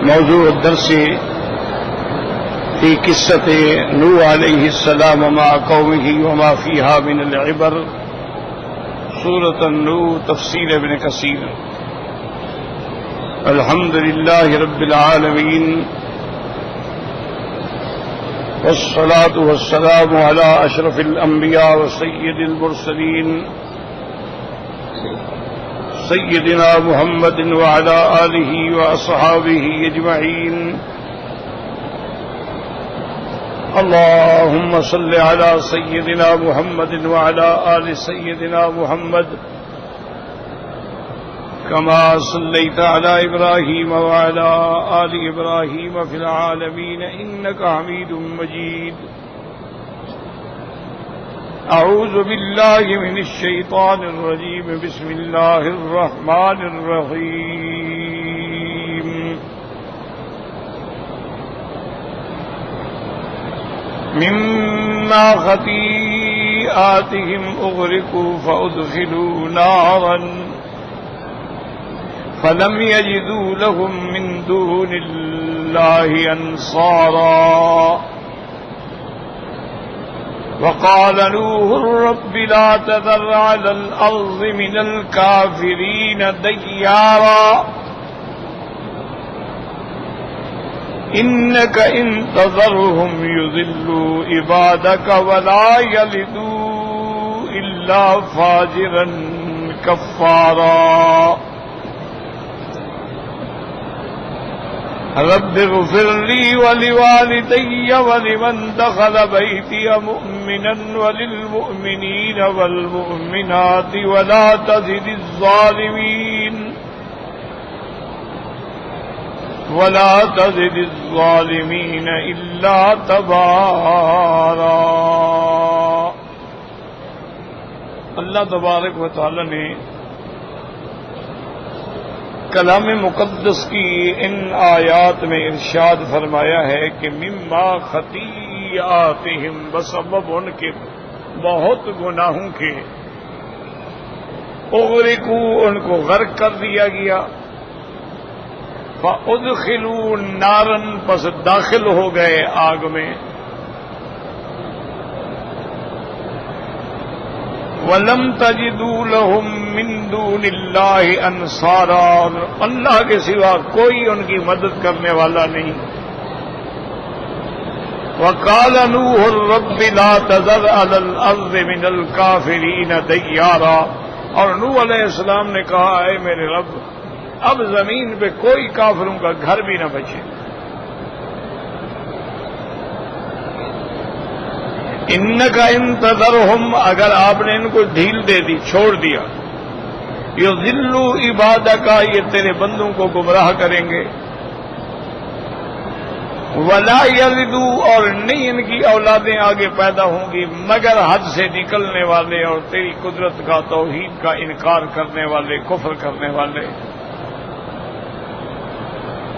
موضوع الدرس في قصة نوح عليه السلام مع قومه وما فيها من العبر، سورة النور، تفسير ابن كثير. الحمد لله رب العالمين، والصلاة والسلام على أشرف الأنبياء وسيد المرسلين سيدنا محمد وعلى آله وأصحابه أجمعين. اللهم صل على سيدنا محمد وعلى آل سيدنا محمد كما صليت على إبراهيم وعلى آل إبراهيم في العالمين إنك حميد مجيد. أعوذ بالله من الشيطان الرجيم. بسم الله الرحمن الرحيم. مما خطيئاتهم أغرقوا فأدخلوا نارا فلم يجدوا لهم من دون الله أنصارا. وقال نوح رب لا تذر على الأرض من الكافرين ديارا إنك إن تذرهم يضلوا عبادك ولا يلدوا إلا فاجرا كفارا. رب اغفر لي ولوالدي ولمن دخل بيتي مؤمنا وللمؤمنين والمؤمنات ولا تزد الظالمين إلا تبارا. اللہ تبارک و تعالی نے کلام مقدس کی ان آیات میں ارشاد فرمایا ہے کہ مما خطیئاتہم، بسبب ان کے بہت گناہوں کے، اغرقوا، ان کو غرق کر دیا گیا، فادخلوا نارا، پس داخل ہو گئے آگ میں، وَلَمْ تَجِدُوا لَهُم مِّن دُونِ اللَّهِ أَنصَارًا، اللہ کے سوا کوئی ان کی مدد کرنے والا نہیں. وَقَالَ نُوحٌ رَبِّ لَا تَذَرْ عَلَى الْأَرْضِ مِنَ الْكَافِرِينَ دَيَّارًا، اور نوح علیہ السلام نے کہا اے میرے رب، اب زمین پہ کوئی کافروں کا گھر بھی نہ بچے. انک ان تذرہم، اگر آپ نے ان کو ڈھیل دے دی، چھوڑ دیا، یضلوا عبادک، یہ تیرے بندوں کو گمراہ کریں گے، ولا یلدوا، اور نہیں ان کی اولادیں آگے پیدا ہوں گی مگر حد سے نکلنے والے اور تیری قدرت کا، توحید کا انکار کرنے والے، کفر کرنے والے.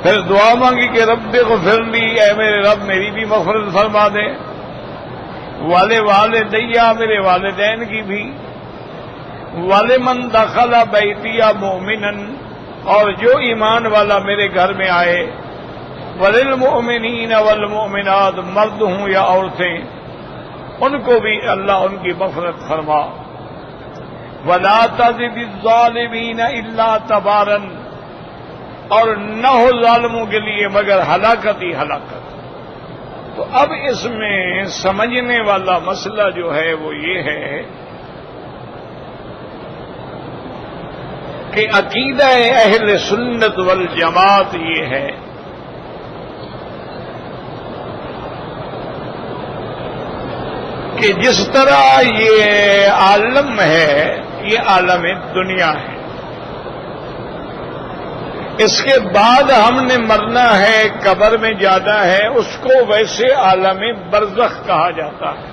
پھر دعا مانگی کہ رب اغفر لی، اے میرے رب میری بھی مغفرت فرما دے، والدیا، میرے والدین کی بھی، ولمن دخل بیتی مؤمنا، اور جو ایمان والا میرے گھر میں آئے، وللمؤمنین والمؤمنات، مرد ہوں یا عورتیں، ان کو بھی اللہ ان کی مغفرت فرما. ولا تزد الظالمین الا تبارا، اور نہ ہو ظالموں کے لیے مگر ہلاکت ہی ہلاکت. تو اب اس میں سمجھنے والا مسئلہ جو ہے وہ یہ ہے کہ عقیدہ اہل سنت والجماعت یہ ہے کہ جس طرح یہ عالم ہے، یہ عالم دنیا ہے، اس کے بعد ہم نے مرنا ہے، قبر میں جانا ہے، اس کو ویسے عالم برزخ کہا جاتا ہے.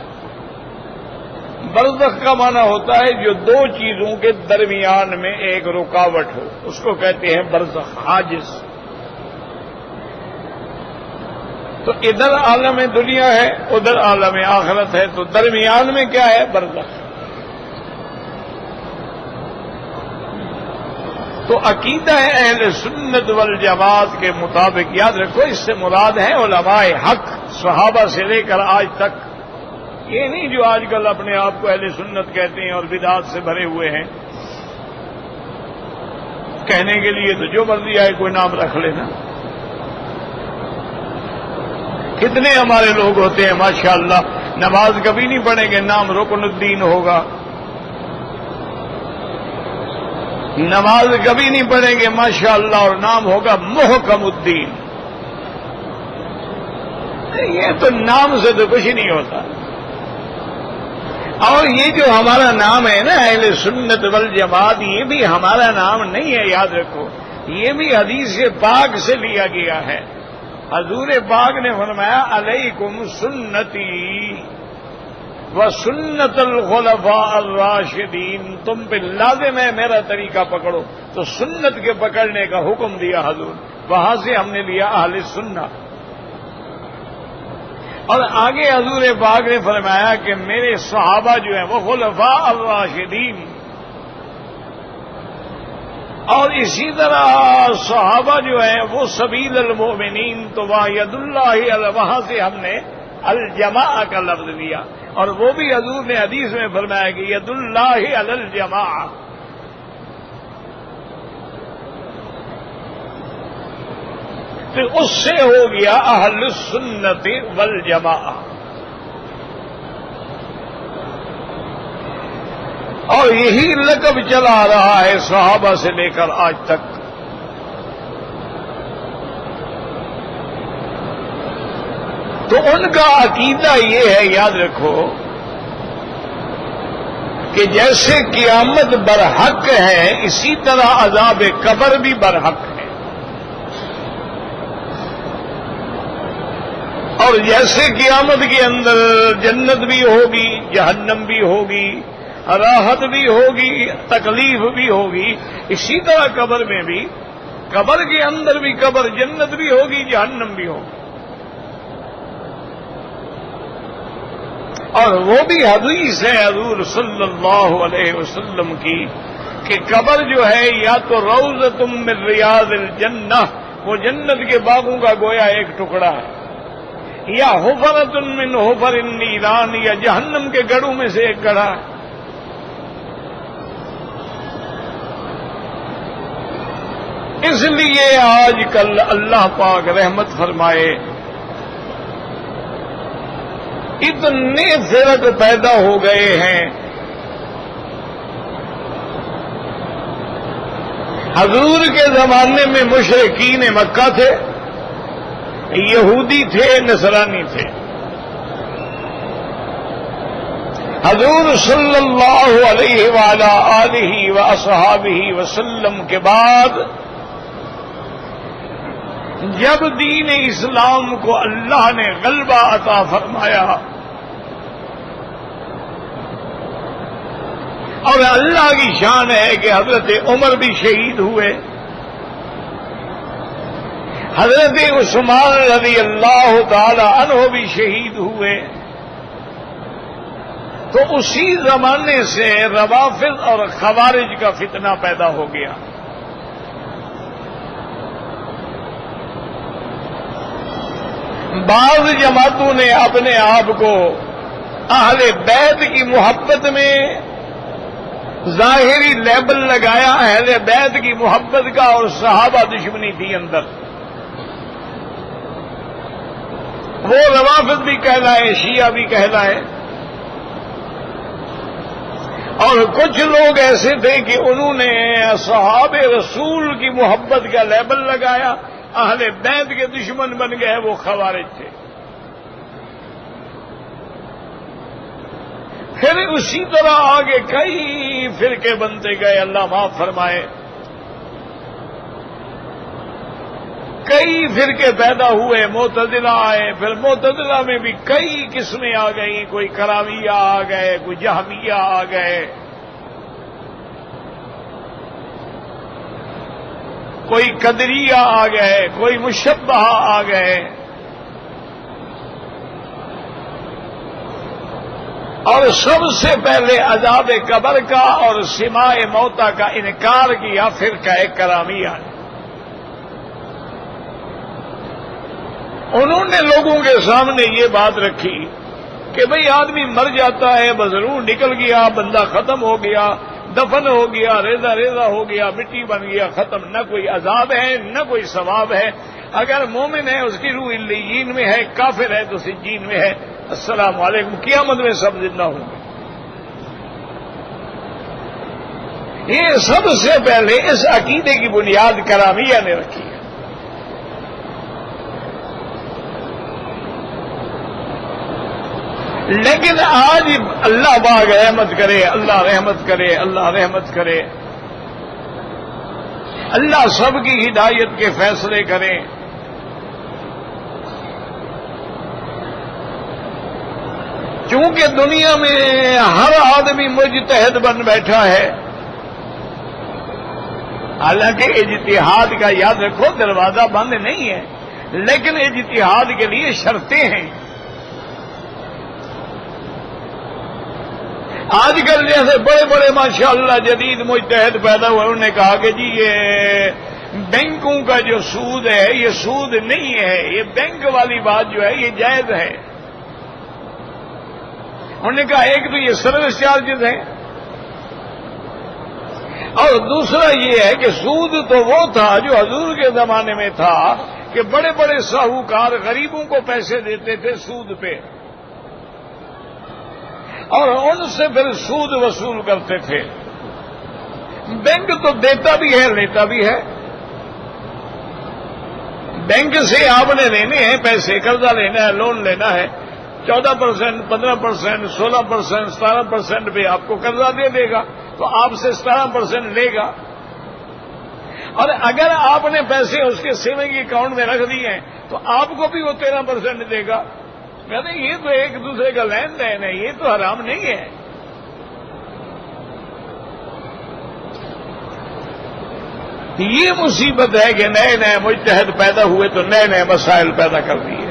برزخ کا معنی ہوتا ہے جو دو چیزوں کے درمیان میں ایک رکاوٹ ہو، اس کو کہتے ہیں برزخ، حاجز. تو ادھر عالم دنیا ہے، ادھر عالم آخرت ہے، تو درمیان میں کیا ہے؟ برزخ. تو تو عقیدہ اہل سنت والجماعت کے مطابق یاد رکھو اس سے مراد ہے علماء حق صحابہ سے لے کر آج تک. یہ نہیں جو آج کل اپنے آپ کو اہل سنت کہتے ہیں اور بدعات سے بھرے ہوئے ہیں. کہنے کے لیے تو جو مرضی آئے کوئی نام رکھ لینا. کتنے ہمارے لوگ ہوتے ہیں ماشاءاللہ نماز کبھی نہیں پڑھیں گے نام رکن الدین ہوگا. نماز کبھی نہیں پڑھیں گے ماشاءاللہ اور نام ہوگا محکم الدین. یہ تو نام سے تو کچھ نہیں ہوتا. اور یہ جو ہمارا نام ہے نا اہل سنت والجماعت یہ بھی ہمارا نام نہیں ہے. یاد رکھو یہ بھی حدیث پاک سے لیا گیا ہے. حضور پاک نے فرمایا علیکم سنتی و سنت الخلفاء الراشدین. تم پہ لازم ہے میرا طریقہ پکڑو. تو سنت کے پکڑنے کا حکم دیا حضور. وہاں سے ہم نے لیا اہل سنت. اور آگے حضور پاک نے فرمایا کہ میرے صحابہ جو ہیں وہ خلفاء الراشدین. اور اسی طرح صحابہ جو ہیں وہ سبیل المؤمنین. تو وہ ید اللہ وہاں سے ہم نے الجماع کا لفظ لیا. اور وہ بھی حضور نے حدیث میں فرمایا کہ ید اللہ علی الجماع. پھر اس سے ہو گیا اہل السنت والجماع. اور یہی لقب چلا رہا ہے صحابہ سے لے کر آج تک. تو ان کا عقیدہ یہ ہے یاد رکھو کہ جیسے قیامت برحق ہے اسی طرح عذاب قبر بھی برحق ہے. اور جیسے قیامت کے اندر جنت بھی ہوگی جہنم بھی ہوگی راحت بھی ہوگی تکلیف بھی ہوگی اسی طرح قبر میں بھی قبر کے اندر بھی قبر جنت بھی ہوگی جہنم بھی ہوگی. اور وہ بھی حدیث ہے حضور صلی اللہ علیہ وسلم کی کہ قبر جو ہے یا تو روضۃ من ریاض الجنہ وہ جنت کے باغوں کا گویا ایک ٹکڑا ہے یا حفرۃ من حفر النیران یا جہنم کے گڑھوں میں سے ایک گڑھا ہے. اس لیے آج کل اللہ پاک رحمت فرمائے اتنے فرق پیدا ہو گئے ہیں. حضور کے زمانے میں مشرکین مکہ تھے یہودی تھے نصرانی تھے. حضور صلی اللہ علیہ وآلہ آلہ واصحابہ وسلم کے بعد جب دین اسلام کو اللہ نے غلبہ عطا فرمایا اور اللہ کی شان ہے کہ حضرت عمر بھی شہید ہوئے حضرت عثمان رضی اللہ تعالی عنہ بھی شہید ہوئے. تو اسی زمانے سے روافض اور خوارج کا فتنہ پیدا ہو گیا. بعض جماعتوں نے اپنے آپ کو اہل بیت کی محبت میں ظاہری لیبل لگایا اہل بیت کی محبت کا اور صحابہ دشمنی تھی اندر. وہ روافض بھی کہلائے شیعہ بھی کہلائے. اور کچھ لوگ ایسے تھے کہ انہوں نے صحاب رسول کی محبت کا لیبل لگایا اہل بیت کے دشمن بن گئے وہ خوارج تھے. پھر اسی طرح آگے کئی فرقے بنتے گئے اللہ معاف فرمائے. کئی فرقے پیدا ہوئے معتزلہ آئے پھر معتزلہ میں بھی کئی قسمیں آ گئیں. کوئی کرامیہ آ گئے کوئی جہمیہ آ گئے کوئی قدریہ آ گئے کوئی مشبہ آ گئے. اور سب سے پہلے عذاب قبر کا اور سماع موتا کا انکار کیا فرقہ کرامیہ نے۔ انہوں نے لوگوں کے سامنے یہ بات رکھی کہ بھئی آدمی مر جاتا ہے، بس روح نکل گیا، بندہ ختم ہو گیا، دفن ہو گیا، ریزہ ریزہ ہو گیا، مٹی بن گیا، ختم، نہ کوئی عذاب ہے نہ کوئی ثواب ہے۔ اگر مومن ہے اس کی روح علیین میں ہے، کافر ہے تو سجین میں ہے۔ السلام علیکم، قیامت میں سب زندہ ہوں گے۔ یہ سب سے پہلے اس عقیدے کی بنیاد کرامیہ نے رکھی ہے۔ لیکن آج اللہ باغ رحمت کرے، اللہ رحمت کرے، اللہ رحمت کرے، اللہ سب کی ہدایت کے فیصلے کریں۔ چونکہ دنیا میں ہر آدمی مجتہد بن بیٹھا ہے، حالانکہ اجتہاد کا یاد رکھو دروازہ بند نہیں ہے، لیکن اجتہاد کے لیے شرطیں ہیں۔ آج کل جیسے بڑے بڑے ماشاءاللہ جدید مجتہد پیدا ہوئے، انہوں نے کہا کہ جی یہ بینکوں کا جو سود ہے یہ سود نہیں ہے، یہ بینک والی بات جو ہے یہ جائز ہے۔ انہوں نے کہا ایک تو یہ سروس چارجز ہیں، اور دوسرا یہ ہے کہ سود تو وہ تھا جو حضور کے زمانے میں تھا کہ بڑے بڑے ساہوکار غریبوں کو پیسے دیتے تھے سود پہ، اور ان سے پھر سود وصول کرتے تھے۔ بینک تو دیتا بھی ہے لیتا بھی ہے۔ بینک سے آپ نے لینے ہیں پیسے، قرضہ لینا ہے، لون لینا ہے، 14%، 15%، 16%، 17% پہ آپ کو قرضہ دے دے گا، تو آپ سے 17% لے گا۔ اور اگر آپ نے پیسے اس کے سیونگ اکاؤنٹ میں رکھ دیے ہیں تو آپ کو بھی وہ 13% دے گا۔ کہتے ہیں یہ تو ایک دوسرے کا لین دین ہے، یہ تو حرام نہیں ہے۔ یہ مصیبت ہے کہ نئے نئے مجتہد پیدا ہوئے تو نئے نئے مسائل پیدا کر دیے۔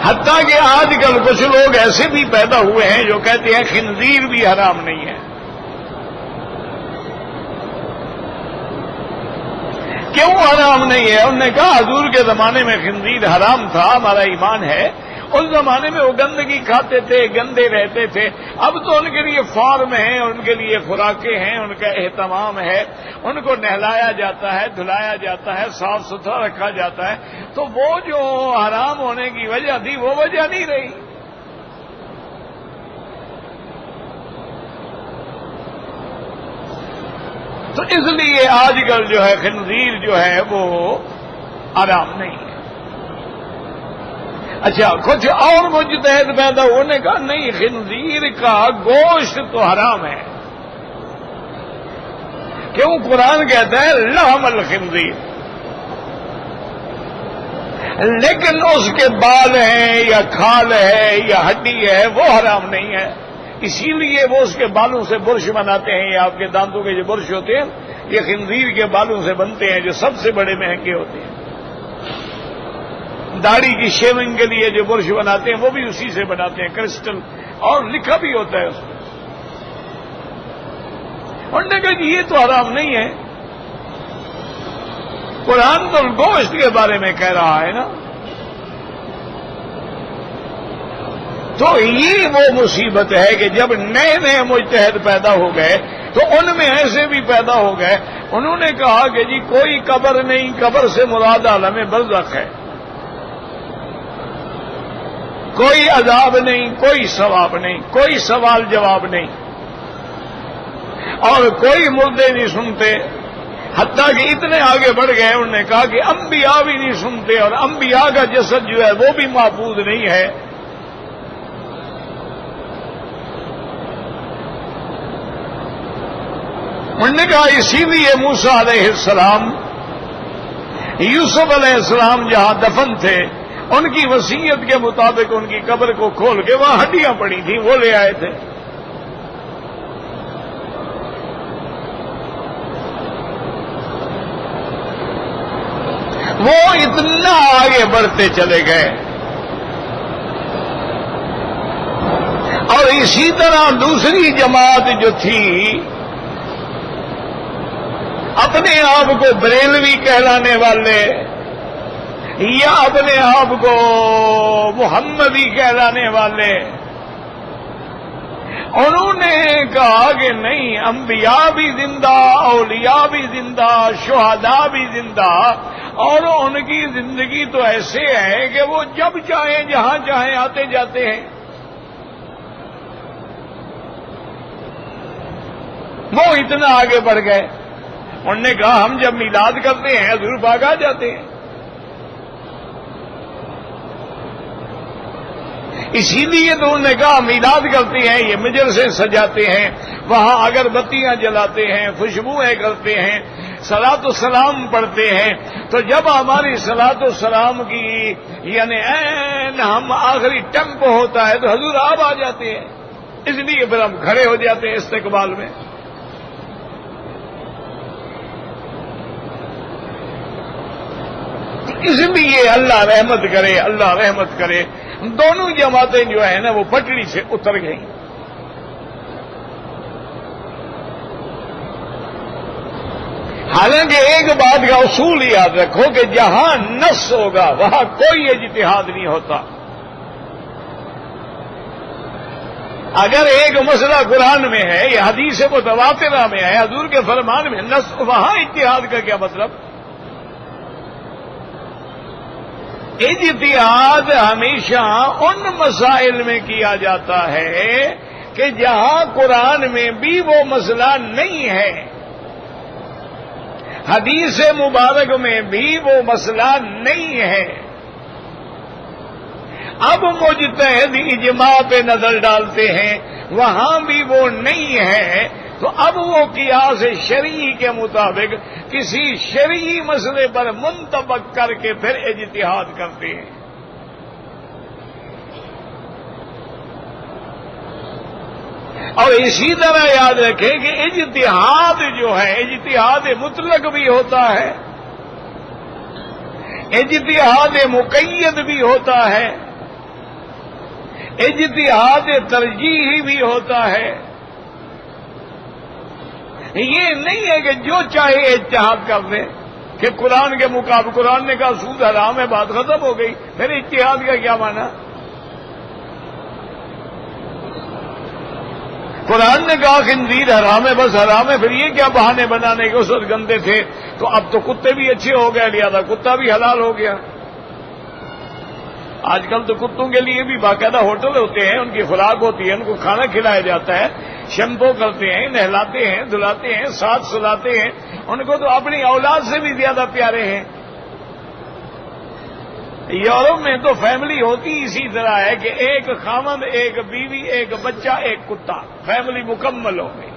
حتیٰ کہ آج کل کچھ لوگ ایسے بھی پیدا ہوئے ہیں جو کہتے ہیں خنزیر بھی حرام نہیں ہے۔ کیوں حرام نہیں ہے؟ انہوں نے کہا حضور کے زمانے میں خنزیر حرام تھا، ہمارا ایمان ہے۔ اس زمانے میں وہ گندگی کھاتے تھے، گندے رہتے تھے۔ اب تو ان کے لیے فارم ہیں، ان کے لیے خوراکیں ہیں، ان کا اہتمام ہے، ان کو نہلایا جاتا ہے، دھلایا جاتا ہے، صاف ستھرا رکھا جاتا ہے، تو وہ جو حرام ہونے کی وجہ تھی وہ وجہ نہیں رہی۔ تو اس لیے آج کل جو ہے خنزیر جو ہے وہ حرام نہیں ہے۔ اچھا کچھ اور مجتہد پیدا ہونے کا نہیں، خنزیر کا گوشت تو حرام ہے۔ کیوں؟ قرآن کہتا ہے لحم الخنزیر، لیکن اس کے بال ہیں یا کھال ہے یا ہڈی ہے وہ حرام نہیں ہے۔ اسی لیے وہ اس کے بالوں سے برش بناتے ہیں، یہ آپ کے دانتوں کے جو برش ہوتے ہیں یہ خنزیر کے بالوں سے بنتے ہیں، جو سب سے بڑے مہنگے ہوتے ہیں۔ داڑھی کی شیونگ کے لیے جو برش بناتے ہیں وہ بھی اسی سے بناتے ہیں، کرسٹل، اور لکھا بھی ہوتا ہے اس میں۔ انہوں نے کہا کہ یہ تو حرام نہیں ہے، قرآن تو گوشت کے بارے میں کہہ رہا ہے نا۔ تو یہ وہ مصیبت ہے کہ جب نئے نئے مجتہد پیدا ہو گئے تو ان میں ایسے بھی پیدا ہو گئے، انہوں نے کہا کہ جی کوئی قبر نہیں، قبر سے مراد عالم برزخ ہے، کوئی عذاب نہیں، کوئی ثواب نہیں، کوئی سوال جواب نہیں، اور کوئی مردے نہیں سنتے۔ حتیٰ کہ اتنے آگے بڑھ گئے انہوں نے کہا کہ انبیاء بھی نہیں سنتے، اور انبیاء کا جسد جو ہے وہ بھی محفوظ نہیں ہے۔ انہوں نے کہا اسی لیے موسیٰ علیہ السلام، یوسف علیہ السلام جہاں دفن تھے ان کی وصیت کے مطابق ان کی قبر کو کھول کے وہاں ہڈیاں پڑی تھیں، وہ لے آئے تھے۔ وہ اتنا آگے بڑھتے چلے گئے اور اسی طرح دوسری جماعت جو تھی اپنے آپ کو بریلوی کہلانے والے یا اپنے آپ کو محمدی کہلانے والے، انہوں نے کہا کہ نہیں، انبیاء بھی زندہ، اولیاء بھی زندہ، شہداء بھی زندہ، اور ان کی زندگی تو ایسے ہے کہ وہ جب چاہیں جہاں چاہیں آتے جاتے ہیں۔ وہ اتنا آگے بڑھ گئے، انہوں نے کہا ہم جب میلاد کرتے ہیں حضور پاک آ جاتے ہیں، اسی لیے تو انہوں نے کہا میلاد کرتے ہیں، یہ مجلسیں سجاتے ہیں، وہاں اگربتیاں جلاتے ہیں، خوشبوئیں کرتے ہیں، صلاۃ و سلام پڑھتے ہیں، تو جب ہماری صلاۃ و سلام کی یعنی ہم آخری ٹیمپو ہوتا ہے تو حضور آپ آ جاتے ہیں، اس لیے پھر ہم کھڑے ہو جاتے ہیں استقبال میں۔ اس لیے اللہ رحمت کرے، اللہ رحمت کرے، دونوں جماعتیں جو ہیں نا وہ پٹڑی سے اتر گئیں۔ حالانکہ ایک بات کا اصول یاد رکھو کہ جہاں نص ہوگا وہاں کوئی اجتہاد نہیں ہوتا۔ اگر ایک مسئلہ قرآن میں ہے یا حدیث متواترہ میں ہے، حضور کے فرمان میں نص، وہاں اجتہاد کا کیا مطلب؟ اجتہاد ہمیشہ ان مسائل میں کیا جاتا ہے کہ جہاں قرآن میں بھی وہ مسئلہ نہیں ہے، حدیث مبارک میں بھی وہ مسئلہ نہیں ہے۔ اب مجتہد اجماع پہ نظر ڈالتے ہیں، وہاں بھی وہ نہیں ہے، تو اب وہ قیاس شرعی کے مطابق کسی شرعی مسئلے پر منطبق کر کے پھر اجتہاد کرتے ہیں۔ اور اسی طرح یاد رکھیں کہ اجتہاد جو ہے اجتہاد مطلق بھی ہوتا ہے، اجتہاد مقید بھی ہوتا ہے، اجتہاد ترجیحی بھی ہوتا ہے۔ یہ نہیں ہے کہ جو چاہے اجتہاد کر دے کہ قرآن کے مقابل، قرآن نے کہا سود حرام ہے، بات ختم ہو گئی، پھر اجتہاد کا کیا معنی؟ قرآن نے کہا خنزیر حرام ہے، بس حرام ہے، پھر یہ کیا بہانے بنانے کے؟ اس وقت گندے تھے تو اب تو کتے بھی اچھے ہو گئے، لہذا کتا بھی حلال ہو گیا۔ آج کل تو کتوں کے لیے بھی باقاعدہ ہوٹل ہوتے ہیں، ان کی خوراک ہوتی ہے، ان کو کھانا کھلایا جاتا ہے، شیمپو کرتے ہیں، نہلاتے ہیں، دھلاتے ہیں، ساتھ سلاتے ہیں، ان کو تو اپنی اولاد سے بھی زیادہ پیارے ہیں۔ یورپ میں تو فیملی ہوتی اسی طرح ہے کہ ایک خامند، ایک بیوی، ایک بچہ، ایک کتا، فیملی مکمل ہو گئی۔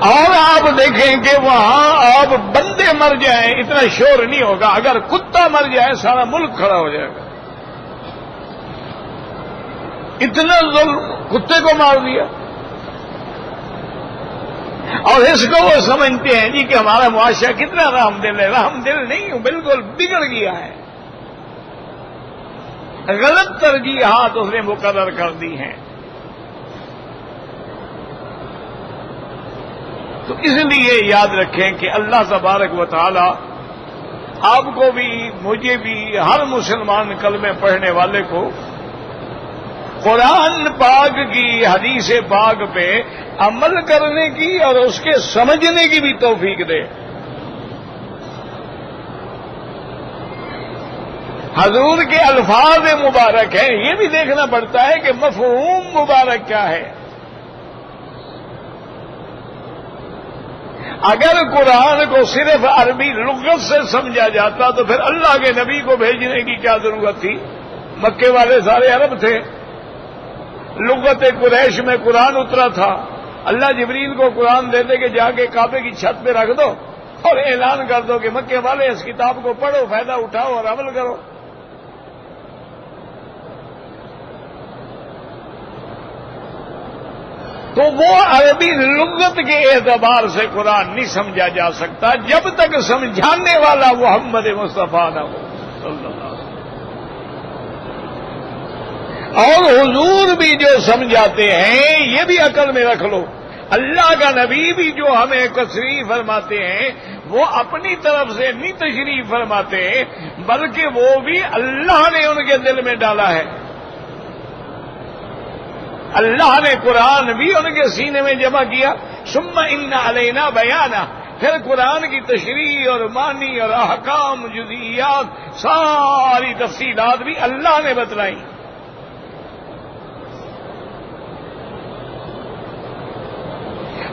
اور آپ دیکھیں کہ وہاں آپ بندے مر جائیں اتنا شور نہیں ہوگا، اگر کتا مر جائے سارا ملک کھڑا ہو جائے گا۔ اتنا ظلم، کتے کو مار دیا۔ اور اس کو وہ سمجھتے ہیں جی کہ ہمارا معاشرہ کتنا رحم دل ہے۔ رحم دل نہیں ہوں، بالکل بگڑ گیا ہے، غلط ترجیحات اس نے مقرر کر دی ہیں۔ تو اس لیے یاد رکھیں کہ اللہ تبارک و تعالی آپ کو بھی، مجھے بھی، ہر مسلمان کلمے پڑھنے والے کو قرآن پاک کی، حدیث پاک پہ عمل کرنے کی اور اس کے سمجھنے کی بھی توفیق دے۔ حضور کے الفاظ مبارک ہیں، یہ بھی دیکھنا پڑتا ہے کہ مفہوم مبارک کیا ہے۔ اگر قرآن کو صرف عربی لغت سے سمجھا جاتا تو پھر اللہ کے نبی کو بھیجنے کی کیا ضرورت تھی؟ مکے والے سارے عرب تھے، لغت قریش میں قرآن اترا تھا۔ اللہ جبریل کو قرآن دیتے کہ جا کے کعبے کی چھت پہ رکھ دو اور اعلان کر دو کہ مکے والے اس کتاب کو پڑھو، فائدہ اٹھاؤ اور عمل کرو۔ تو وہ عربی لغت کے اعتبار سے قرآن نہیں سمجھا جا سکتا جب تک سمجھانے والا محمد مصطفیٰ نہ ہو صلی اللہ علیہ وسلم۔ اور حضور بھی جو سمجھاتے ہیں یہ بھی عقل میں رکھ لو، اللہ کا نبی بھی جو ہمیں تشریح فرماتے ہیں وہ اپنی طرف سے نہیں تشریح فرماتے بلکہ وہ بھی اللہ نے ان کے دل میں ڈالا ہے، اللہ نے قرآن بھی ان کے سینے میں جمع کیا۔ ثم ان علینا بیانہ، پھر قرآن کی تشریح اور معنی اور احکام جزئیات ساری تفصیلات بھی اللہ نے بتلائی۔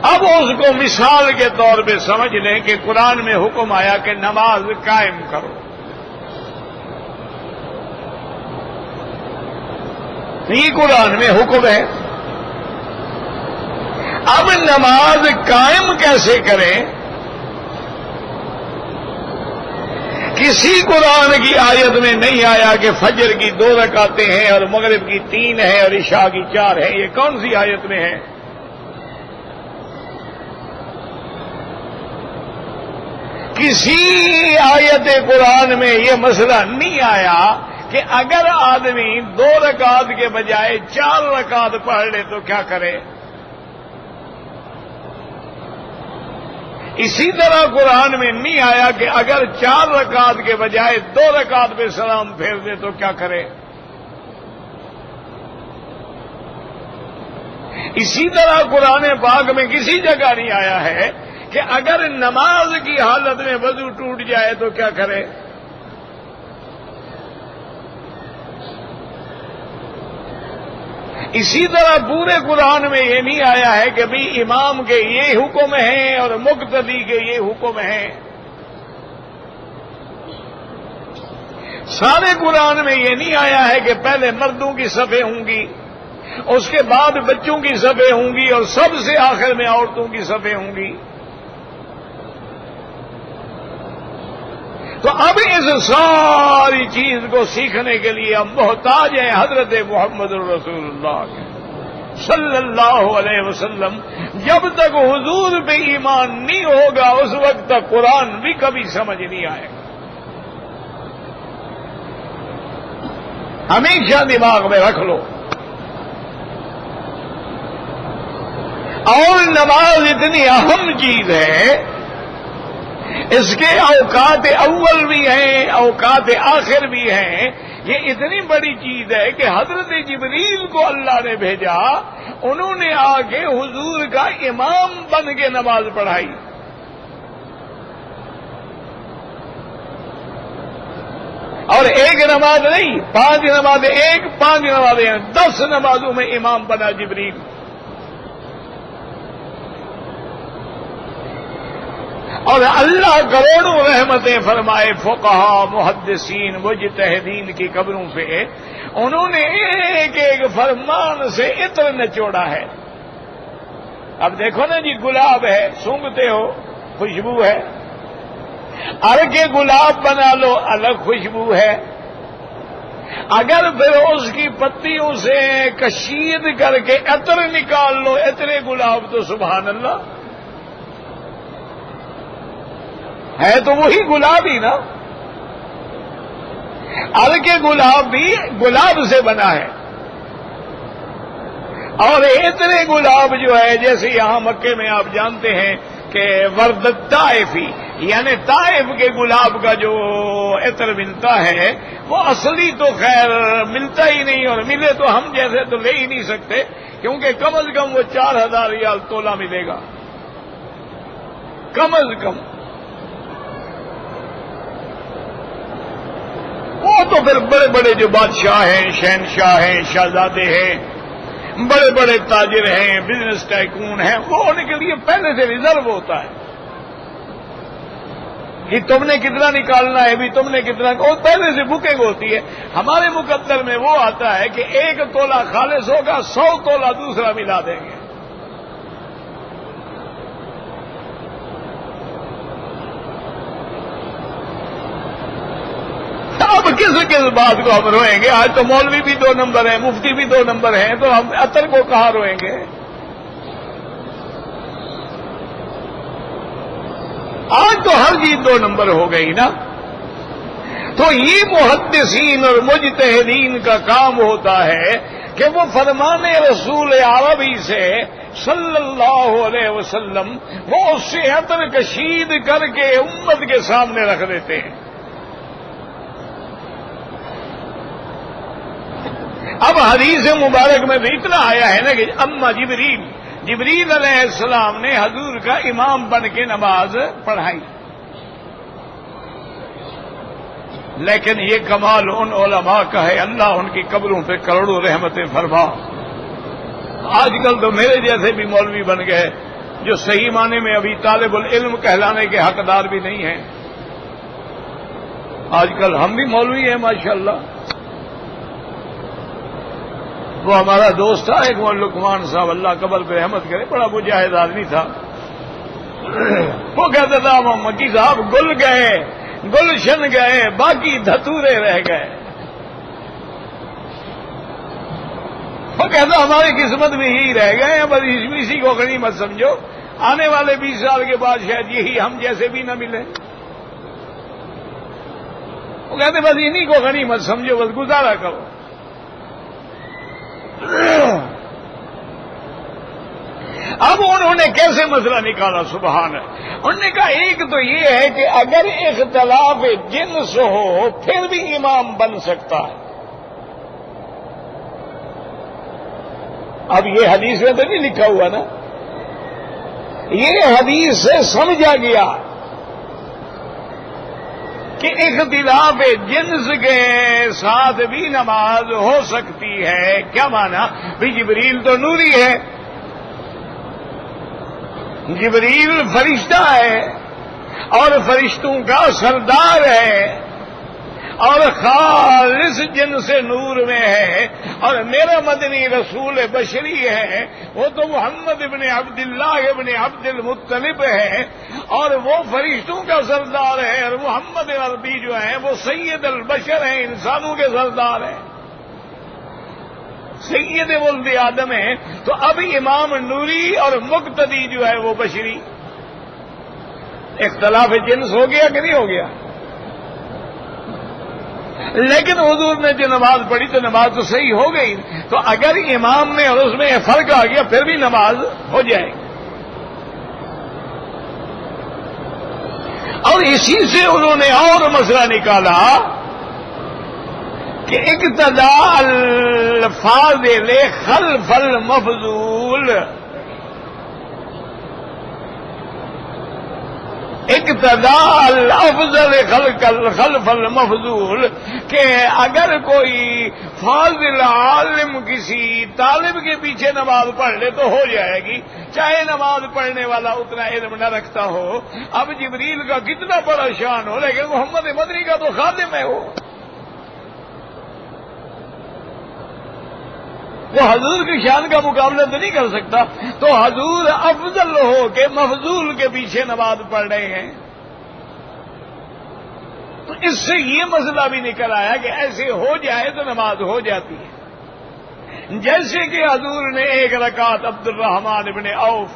اب اس کو مثال کے طور پہ سمجھ لیں کہ قرآن میں حکم آیا کہ نماز قائم کرو، یہ قرآن میں حکم ہے۔ اب نماز قائم کیسے کریں؟ کسی قرآن کی آیت میں نہیں آیا کہ فجر کی 2 رکعتیں ہیں اور مغرب کی 3 ہیں اور عشاء کی 4 ہیں، یہ کون سی آیت میں ہے؟ کسی آیت قرآن میں یہ مسئلہ نہیں آیا کہ اگر آدمی 2 رکعت کے بجائے 4 رکعت پڑھ لے تو کیا کرے۔ اسی طرح قرآن میں نہیں آیا کہ اگر 4 رکعت کے بجائے 2 رکعت پہ سلام پھیر دے تو کیا کرے۔ اسی طرح قرآن پاک میں کسی جگہ نہیں آیا ہے کہ اگر نماز کی حالت میں وضو ٹوٹ جائے تو کیا کرے۔ اسی طرح پورے قرآن میں یہ نہیں آیا ہے کہ بھی امام کے یہ حکم ہیں اور مقتدی کے یہ حکم ہیں۔ سارے قرآن میں یہ نہیں آیا ہے کہ پہلے مردوں کی صفیں ہوں گی، اس کے بعد بچوں کی صفیں ہوں گی اور سب سے آخر میں عورتوں کی صفیں ہوں گی۔ تو اب اس ساری چیز کو سیکھنے کے لیے ہم محتاج ہیں حضرت محمد الرسول اللہ کے صلی اللہ علیہ وسلم۔ جب تک حضور پہ ایمان نہیں ہوگا اس وقت تک قرآن بھی کبھی سمجھ نہیں آئے گا۔ ہمیشہ دماغ میں رکھ لو۔ اور نماز اتنی اہم چیز ہے، اس کے اوقات اول بھی ہیں اوقات آخر بھی ہیں۔ یہ اتنی بڑی چیز ہے کہ حضرت جبریل کو اللہ نے بھیجا، انہوں نے آ کے حضور کا امام بن کے نماز پڑھائی۔ اور ایک نماز نہیں، 5 نمازیں، 5 نمازیں ہیں، 10 نمازوں میں امام بنا جبریل۔ اور اللہ کروڑوں رحمتیں فرمائے فقہا، محدثین، مجتہدین کی قبروں پہ، انہوں نے ایک ایک فرمان سے عطر نچوڑا ہے۔ اب دیکھو نا جی، گلاب ہے، سونگھتے ہو خوشبو ہے، کے گلاب بنا لو الگ خوشبو ہے، اگر پھر اس کی پتیوں سے کشید کر کے عطر نکال لو عطر گلاب تو سبحان اللہ ہے، تو وہی گلاب ہی نا۔ کے گلاب بھی گلاب سے بنا ہے، اور اتنے گلاب جو ہے جیسے یہاں مکے میں آپ جانتے ہیں کہ ورد طائفی، یعنی طائف کے گلاب کا جو عطر ملتا ہے وہ اصلی تو خیر ملتا ہی نہیں، اور ملے تو ہم جیسے تو لے ہی نہیں سکتے، کیونکہ کم از کم وہ 4000 ریال تولہ ملے گا، کم از کم۔ وہ تو پھر بڑے بڑے جو بادشاہ ہیں، شہنشاہ ہیں، شہزادے ہیں، بڑے بڑے تاجر ہیں، بزنس ٹائکون ہیں، وہ ان کے لیے پہلے سے ریزرو ہوتا ہے کہ تم نے کتنا نکالنا ہے، بھی تم نے کتنا، اور پہلے سے بکنگ ہوتی ہے۔ ہمارے مقدر میں وہ آتا ہے کہ 1 تولہ خالص ہوگا، 100 تولہ دوسرا ملا دیں گے۔ اب کس بات کو ہم روئیں گے؟ آج تو مولوی بھی 2 نمبر ہیں، مفتی بھی 2 نمبر ہیں، تو ہم عطر کو کہاں روئیں گے؟ آج تو ہر چیز 2 نمبر ہو گئی نا. تو یہ محدثین اور مجتہدین کا کام ہوتا ہے کہ وہ فرمان رسول عربی سے صلی اللہ علیہ وسلم وہ اس سے عطر کشید کر کے امت کے سامنے رکھ دیتے ہیں. اب حدیث مبارک میں بھی اتنا آیا ہے نا کہ اما جبریل علیہ السلام نے حضور کا امام بن کے نماز پڑھائی. لیکن یہ کمال ان علماء کا ہے، اللہ ان کی قبروں پہ کروڑوں رحمتیں فرما. آج کل تو میرے جیسے بھی مولوی بن گئے جو صحیح معنی میں ابھی طالب العلم کہلانے کے حقدار بھی نہیں ہیں. آج کل ہم بھی مولوی ہیں ماشاءاللہ. وہ ہمارا دوست تھا ایک لقمان صاحب، اللہ قبر پہ رحمت کرے، بڑا مجاہد آدمی تھا. وہ کہتا تھا مکی صاحب گل گئے، گلشن گئے، باقی دھتورے رہ گئے. وہ کہتا ہماری قسمت میں یہی رہ گئے ہیں، بس اسی کو غنیمت سمجھو، آنے والے 20 سال کے بعد شاید یہی ہم جیسے بھی نہ ملے. وہ کہتے بس انہی کو غنیمت سمجھو، بس گزارا کرو. اب انہوں نے کیسے مسئلہ نکالا سبحان اللہ. انہوں نے کہا ایک تو یہ ہے کہ اگر اختلاف جنس ہو پھر بھی امام بن سکتا ہے. اب یہ حدیث میں تو نہیں لکھا ہوا نا، یہ حدیث سے سمجھا گیا کہ اختلاف جنس کے ساتھ بھی نماز ہو سکتی ہے. کیا مانا؟ بھی جبریل تو نوری ہے، جبریل فرشتہ ہے اور فرشتوں کا سردار ہے اور خالص جن سے نور میں ہے، اور میرا مدنی رسول بشری ہے، وہ تو محمد ابن عبداللہ ابن عبد المطلب ہے، اور وہ فرشتوں کا سردار ہے، اور محمد عربی جو ہے وہ سید البشر ہیں، انسانوں کے سردار ہیں، سید ولد آدم ہیں. تو اب امام نوری اور مقتدی جو ہے وہ بشری. اختلاف جنس ہو گیا کہ نہیں ہو گیا؟ لیکن حضور نے جو نماز پڑھی تو نماز تو صحیح ہو گئی. تو اگر امام میں اور اس میں فرق آ گیا پھر بھی نماز ہو جائے گی. اور اسی سے انہوں نے اور مسئلہ نکالا کہ اقتداء الفاضل خلف المفضول، اقتداء الافضل خلف المفضول، کہ اگر کوئی فاضل عالم کسی طالب کے پیچھے نماز پڑھ لے تو ہو جائے گی، چاہے نماز پڑھنے والا اتنا علم نہ رکھتا ہو. اب جبریل کا کتنا بڑا شان ہو لیکن محمد مدنی کا تو خادم ہے، وہ حضور کی شان کا مقابلہ تو نہیں کر سکتا. تو حضور افضل ہو کے مفضول کے پیچھے نماز پڑھ رہے ہیں. تو اس سے یہ مسئلہ بھی نکل آیا کہ ایسے ہو جائے تو نماز ہو جاتی ہے. جیسے کہ حضور نے 1 رکعت عبد الرحمن ابن عوف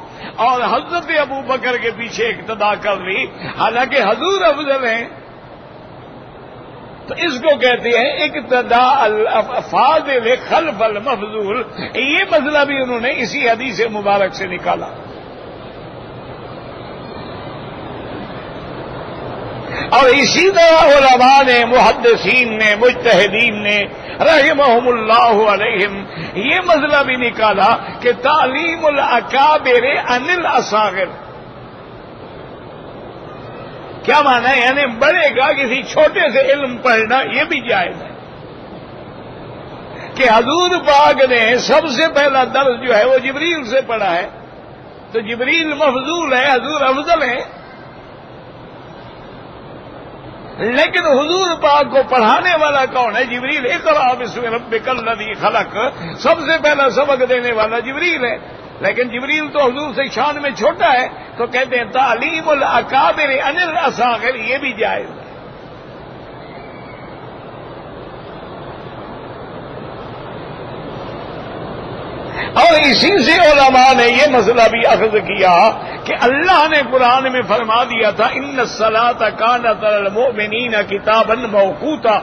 اور حضرت ابو بکر کے پیچھے اقتدا کر لی، حالانکہ حضور افضل ہیں. تو اس کو کہتے ہیں اقتداء الفاضل خلف المفضول. یہ مسئلہ بھی انہوں نے اسی حدیث مبارک سے نکالا. اور اسی طرح علماء نے، محدثین نے، مجتہدین نے رحمہم اللہ علیہم یہ مسئلہ بھی نکالا کہ تعلیم الاکابر عن الاصاغر. کیا مانا ہے؟ یعنی بڑے کا کسی چھوٹے سے علم پڑھنا یہ بھی جائز ہے. کہ حضور پاک نے سب سے پہلا درس جو ہے وہ جبریل سے پڑھا ہے، تو جبریل مفضول ہے، حضور افضل ہے. لیکن حضور پاک کو پڑھانے والا کون ہے؟ جبریل. اقرأ باسم ربک الذی خلق، سب سے پہلا سبق دینے والا جبریل ہے. لیکن جبریل تو حضور سے شان میں چھوٹا ہے، تو کہتے ہیں تعلیم الاکابر عن الاصاغر یہ بھی جائز ہے. اور اسی سے علماء نے یہ مسئلہ بھی اخذ کیا کہ اللہ نے قرآن میں فرما دیا تھا ان الصلاۃ کانت علی المؤمنین کتابا موقوتا.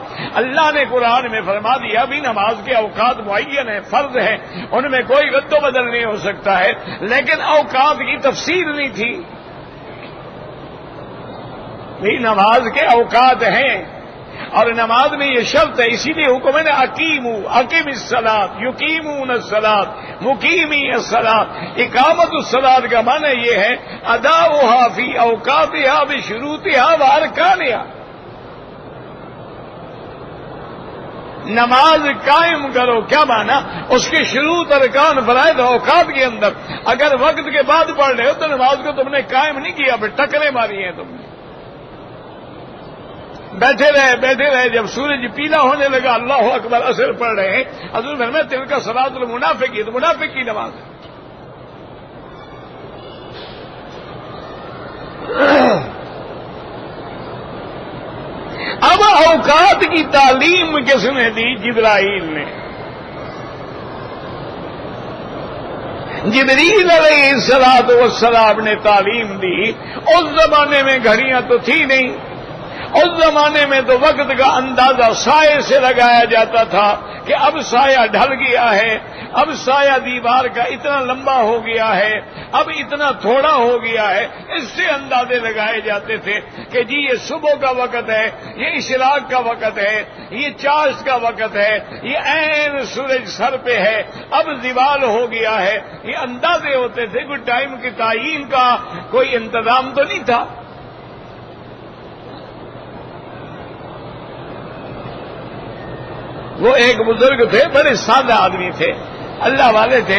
اللہ نے قرآن میں فرما دیا بھی نماز کے اوقات معین ہیں، فرض ہیں، ان میں کوئی رد و بدل نہیں ہو سکتا ہے، لیکن اوقات کی تفصیل نہیں تھی. بھی نماز کے اوقات ہیں اور نماز میں یہ شرط ہے، اسی لیے حکم ہے نا اقیم الصلاۃ یقیمون الصلاۃ مقیمی الصلاۃ. اقامت الصلاۃ کا معنی یہ ہے اداؤها فی اوقاتها بشروطها وارکانها. نماز قائم کرو کیا معنی؟ اس کے شروط ارکان فرائض اوقات کے اندر. اگر وقت کے بعد پڑھ رہے ہو تو نماز کو تم نے قائم نہیں کیا، پھر ٹکرے ماری ہیں تم نے. بیٹھے رہے جب سورج پیلا ہونے لگا اللہ اکبر عصر پڑھ رہے ہیں، حضور فرمایا تلک صلاۃ المنافق، یہ تو منافق کی نماز ہے. اب اوقات کی تعلیم کس نے دی؟ جبرائیل نے. جبریل علیہ الصلوۃ والسلام نے تعلیم دی. اس زمانے میں گھڑیاں تو تھی نہیں، اس زمانے میں تو وقت کا اندازہ سائے سے لگایا جاتا تھا کہ اب سایہ ڈھل گیا ہے، اب سایہ دیوار کا اتنا لمبا ہو گیا ہے، اب اتنا تھوڑا ہو گیا ہے. اس سے اندازے لگائے جاتے تھے کہ جی یہ صبح کا وقت ہے، یہ اشراق کا وقت ہے، یہ چاشت کا وقت ہے، یہ عین سورج سر پہ ہے، اب زوال ہو گیا ہے. یہ اندازے ہوتے تھے، کوئی ٹائم کی تعیین کا کوئی انتظام تو نہیں تھا. وہ ایک بزرگ تھے، بڑے سادہ آدمی تھے، اللہ والے تھے،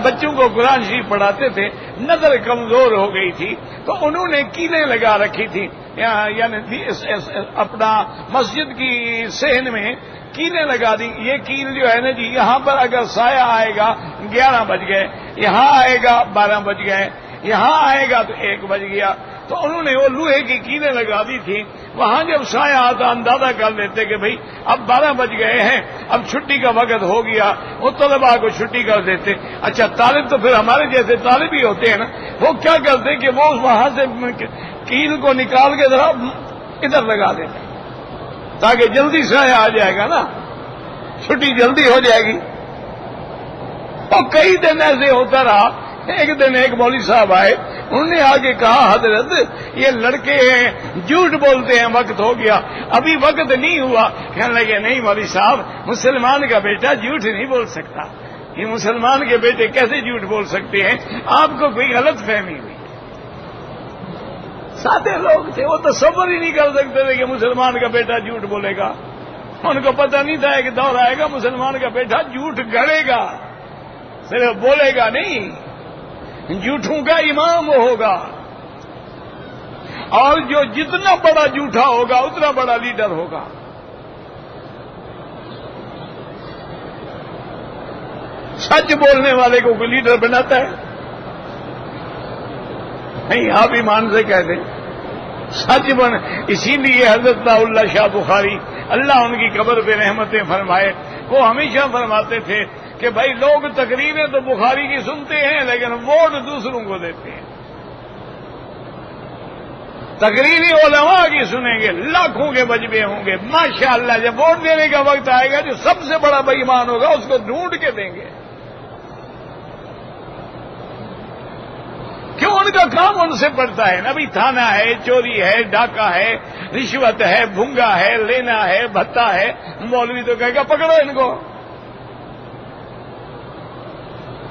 بچوں کو قرآن شریف پڑھاتے تھے. نظر کمزور ہو گئی تھی تو انہوں نے کیلیں لگا رکھی تھی، یعنی اپنا مسجد کی صحن میں کیلیں لگا دی. یہ کیل جو ہے نا جی، یہاں پر اگر سایہ آئے گا 11 بج گئے، یہاں آئے گا 12 بج گئے، یہاں آئے گا تو 1 بج گیا. تو انہوں نے وہ لوہے کی کیلیں لگا دی تھی. وہاں جب سایہ آتا اندازہ کر لیتے کہ بھئی اب 12 بج گئے ہیں، اب چھٹی کا وقت ہو گیا، وہ طلباء کو چھٹی کر دیتے. اچھا طالب تو پھر ہمارے جیسے طالب ہی ہوتے ہیں نا، وہ کیا کرتے کہ وہ وہاں سے کیل کو نکال کے ذرا ادھر لگا دیتے تاکہ جلدی سایہ آ جائے گا نا، چھٹی جلدی ہو جائے گی. اور کئی دن ایسے ہوتا رہا. ایک دن ایک مولوی صاحب آئے، انہوں نے آگے کہا حضرت یہ لڑکے ہیں جھوٹ بولتے ہیں، وقت ہو گیا، ابھی وقت نہیں ہوا. کہنے لگے نہیں مولوی صاحب، مسلمان کا بیٹا جھوٹ نہیں بول سکتا. یہ مسلمان کے بیٹے کیسے جھوٹ بول سکتے ہیں؟ آپ کو کوئی غلط فہمی ہوئی. سادے لوگ تھے، وہ تصور ہی نہیں کر سکتے تھے کہ مسلمان کا بیٹا جھوٹ بولے گا. ان کو پتہ نہیں تھا کہ دور آئے گا مسلمان کا بیٹا جھوٹ گڑے گا، صرف بولے گا نہیں، جھوٹوں کا امام ہوگا. اور جو جتنا بڑا جھوٹا ہوگا اتنا بڑا لیڈر ہوگا. سچ بولنے والے کو کوئی لیڈر بناتا ہے نہیں، آپ ایمان سے کہہ دیں سچ بن. اسی لیے حضرت اللہ شاہ بخاری اللہ ان کی قبر پہ رحمتیں فرمائے، وہ ہمیشہ فرماتے تھے کہ بھائی لوگ تقریریں تو بخاری کی سنتے ہیں لیکن ووٹ دوسروں کو دیتے ہیں. تقریری علماء کی سنیں گے، لاکھوں کے بجبے ہوں گے، ماشاءاللہ. جب ووٹ دینے کا وقت آئے گا جو سب سے بڑا بے ایمان ہوگا اس کو ڈھونڈ کے دیں گے. کیوں؟ ان کا کام ان سے پڑتا ہے نا. ابھی تھانہ ہے، چوری ہے، ڈاکہ ہے، رشوت ہے، بھونگا ہے، لینا ہے، بھتا ہے. مولوی تو کہے گا پکڑو ان کو.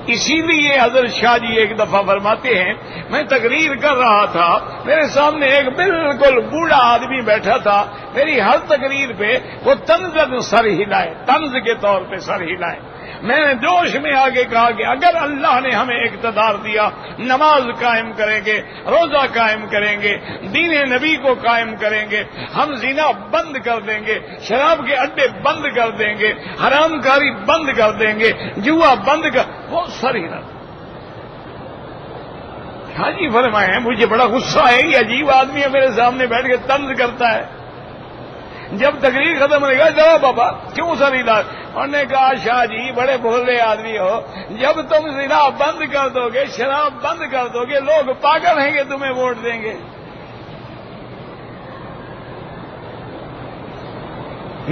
اسی لیے حضرت شاہ جی ایک دفعہ فرماتے ہیں، میں تقریر کر رہا تھا، میرے سامنے ایک بالکل بوڑھا آدمی بیٹھا تھا. میری ہر تقریر پہ وہ طنزاً سر ہلائے، طنز کے طور پہ سر ہلائے. میں نے جوش میں آگے کہا کہ اگر اللہ نے ہمیں اقتدار دیا، نماز قائم کریں گے، روزہ قائم کریں گے، دین نبی کو قائم کریں گے، ہم زنا بند کر دیں گے، شراب کے اڈے بند کر دیں گے، حرام کاری بند کر دیں گے، جوا بند کر. وہ سر ہلا. ہاں جی فرمائے، مجھے بڑا غصہ ہے، یہ عجیب آدمی ہے میرے سامنے بیٹھ کے طنز کرتا ہے. جب تقریر ختم ہونے گا، جا بابا کیوں سر ہلا؟ انہوں نے کہا شاہ جی بڑے بھولے آدمی ہو، جب تم زنا بند کر دو گے، شراب بند کر دو گے، لوگ پاگل ہیں کہ تمہیں ووٹ دیں گے؟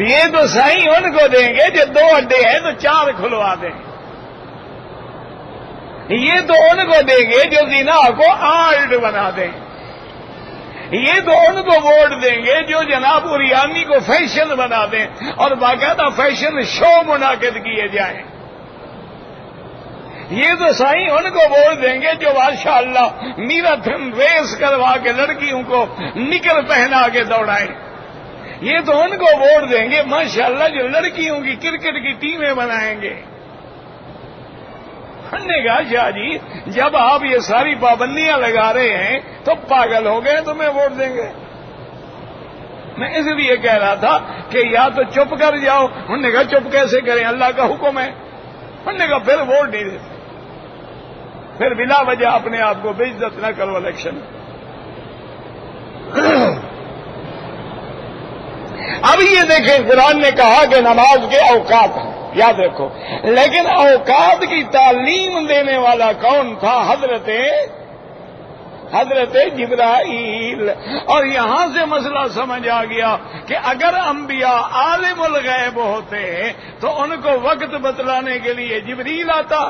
یہ تو صحیح ان کو دیں گے جو 2 اڈے ہیں تو 4 کھلوا دیں، یہ تو ان کو دیں گے جو زنا کو آرٹ بنا دیں، یہ تو ان کو ووٹ دیں گے جو جناب اریانی کو فیشن بنا دیں اور باقاعدہ فیشن شو منعقد کیے جائیں، یہ تو صحیح ان کو ووٹ دیں گے جو ماشاء اللہ میراتھن ریس کروا کے لڑکیوں کو نکر پہنا کے دوڑائیں، یہ تو ان کو ووٹ دیں گے ماشاء اللہ جو لڑکیوں کی کرکٹ کی ٹیمیں بنائیں گے۔ ہم نے کہا شاہ جی جب آپ یہ ساری پابندیاں لگا رہے ہیں تو پاگل ہو گئے تمہیں ووٹ دیں گے؟ میں اس لیے کہہ رہا تھا کہ یا تو چپ کر جاؤ، انہوں نے کہا چپ کیسے کریں، اللہ کا حکم ہے، انہوں نے کہا پھر ووٹ نہیں دیتے، پھر بلا وجہ اپنے آپ کو بے عزت نہ کرو الیکشن۔ اب یہ دیکھیں قرآن نے کہا کہ نماز کے اوقات ہیں، یاد رکھو، لیکن اوقات کی تعلیم دینے والا کون تھا؟ حضرت جبرائیل۔ اور یہاں سے مسئلہ سمجھ آ گیا کہ اگر انبیاء عالم الغیب ہوتے تو ان کو وقت بتلانے کے لیے جبریل آتا،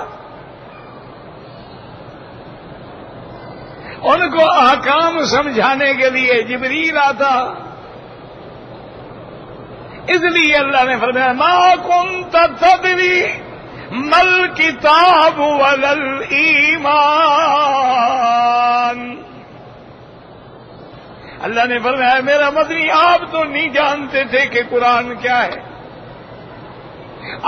ان کو احکام سمجھانے کے لیے جبریل آتا۔ اس لیے اللہ نے فرمایا ما کنت تدری مل کتاب ولل ایمان، اللہ نے فرمایا میرا مدنی آپ تو نہیں جانتے تھے کہ قرآن کیا ہے،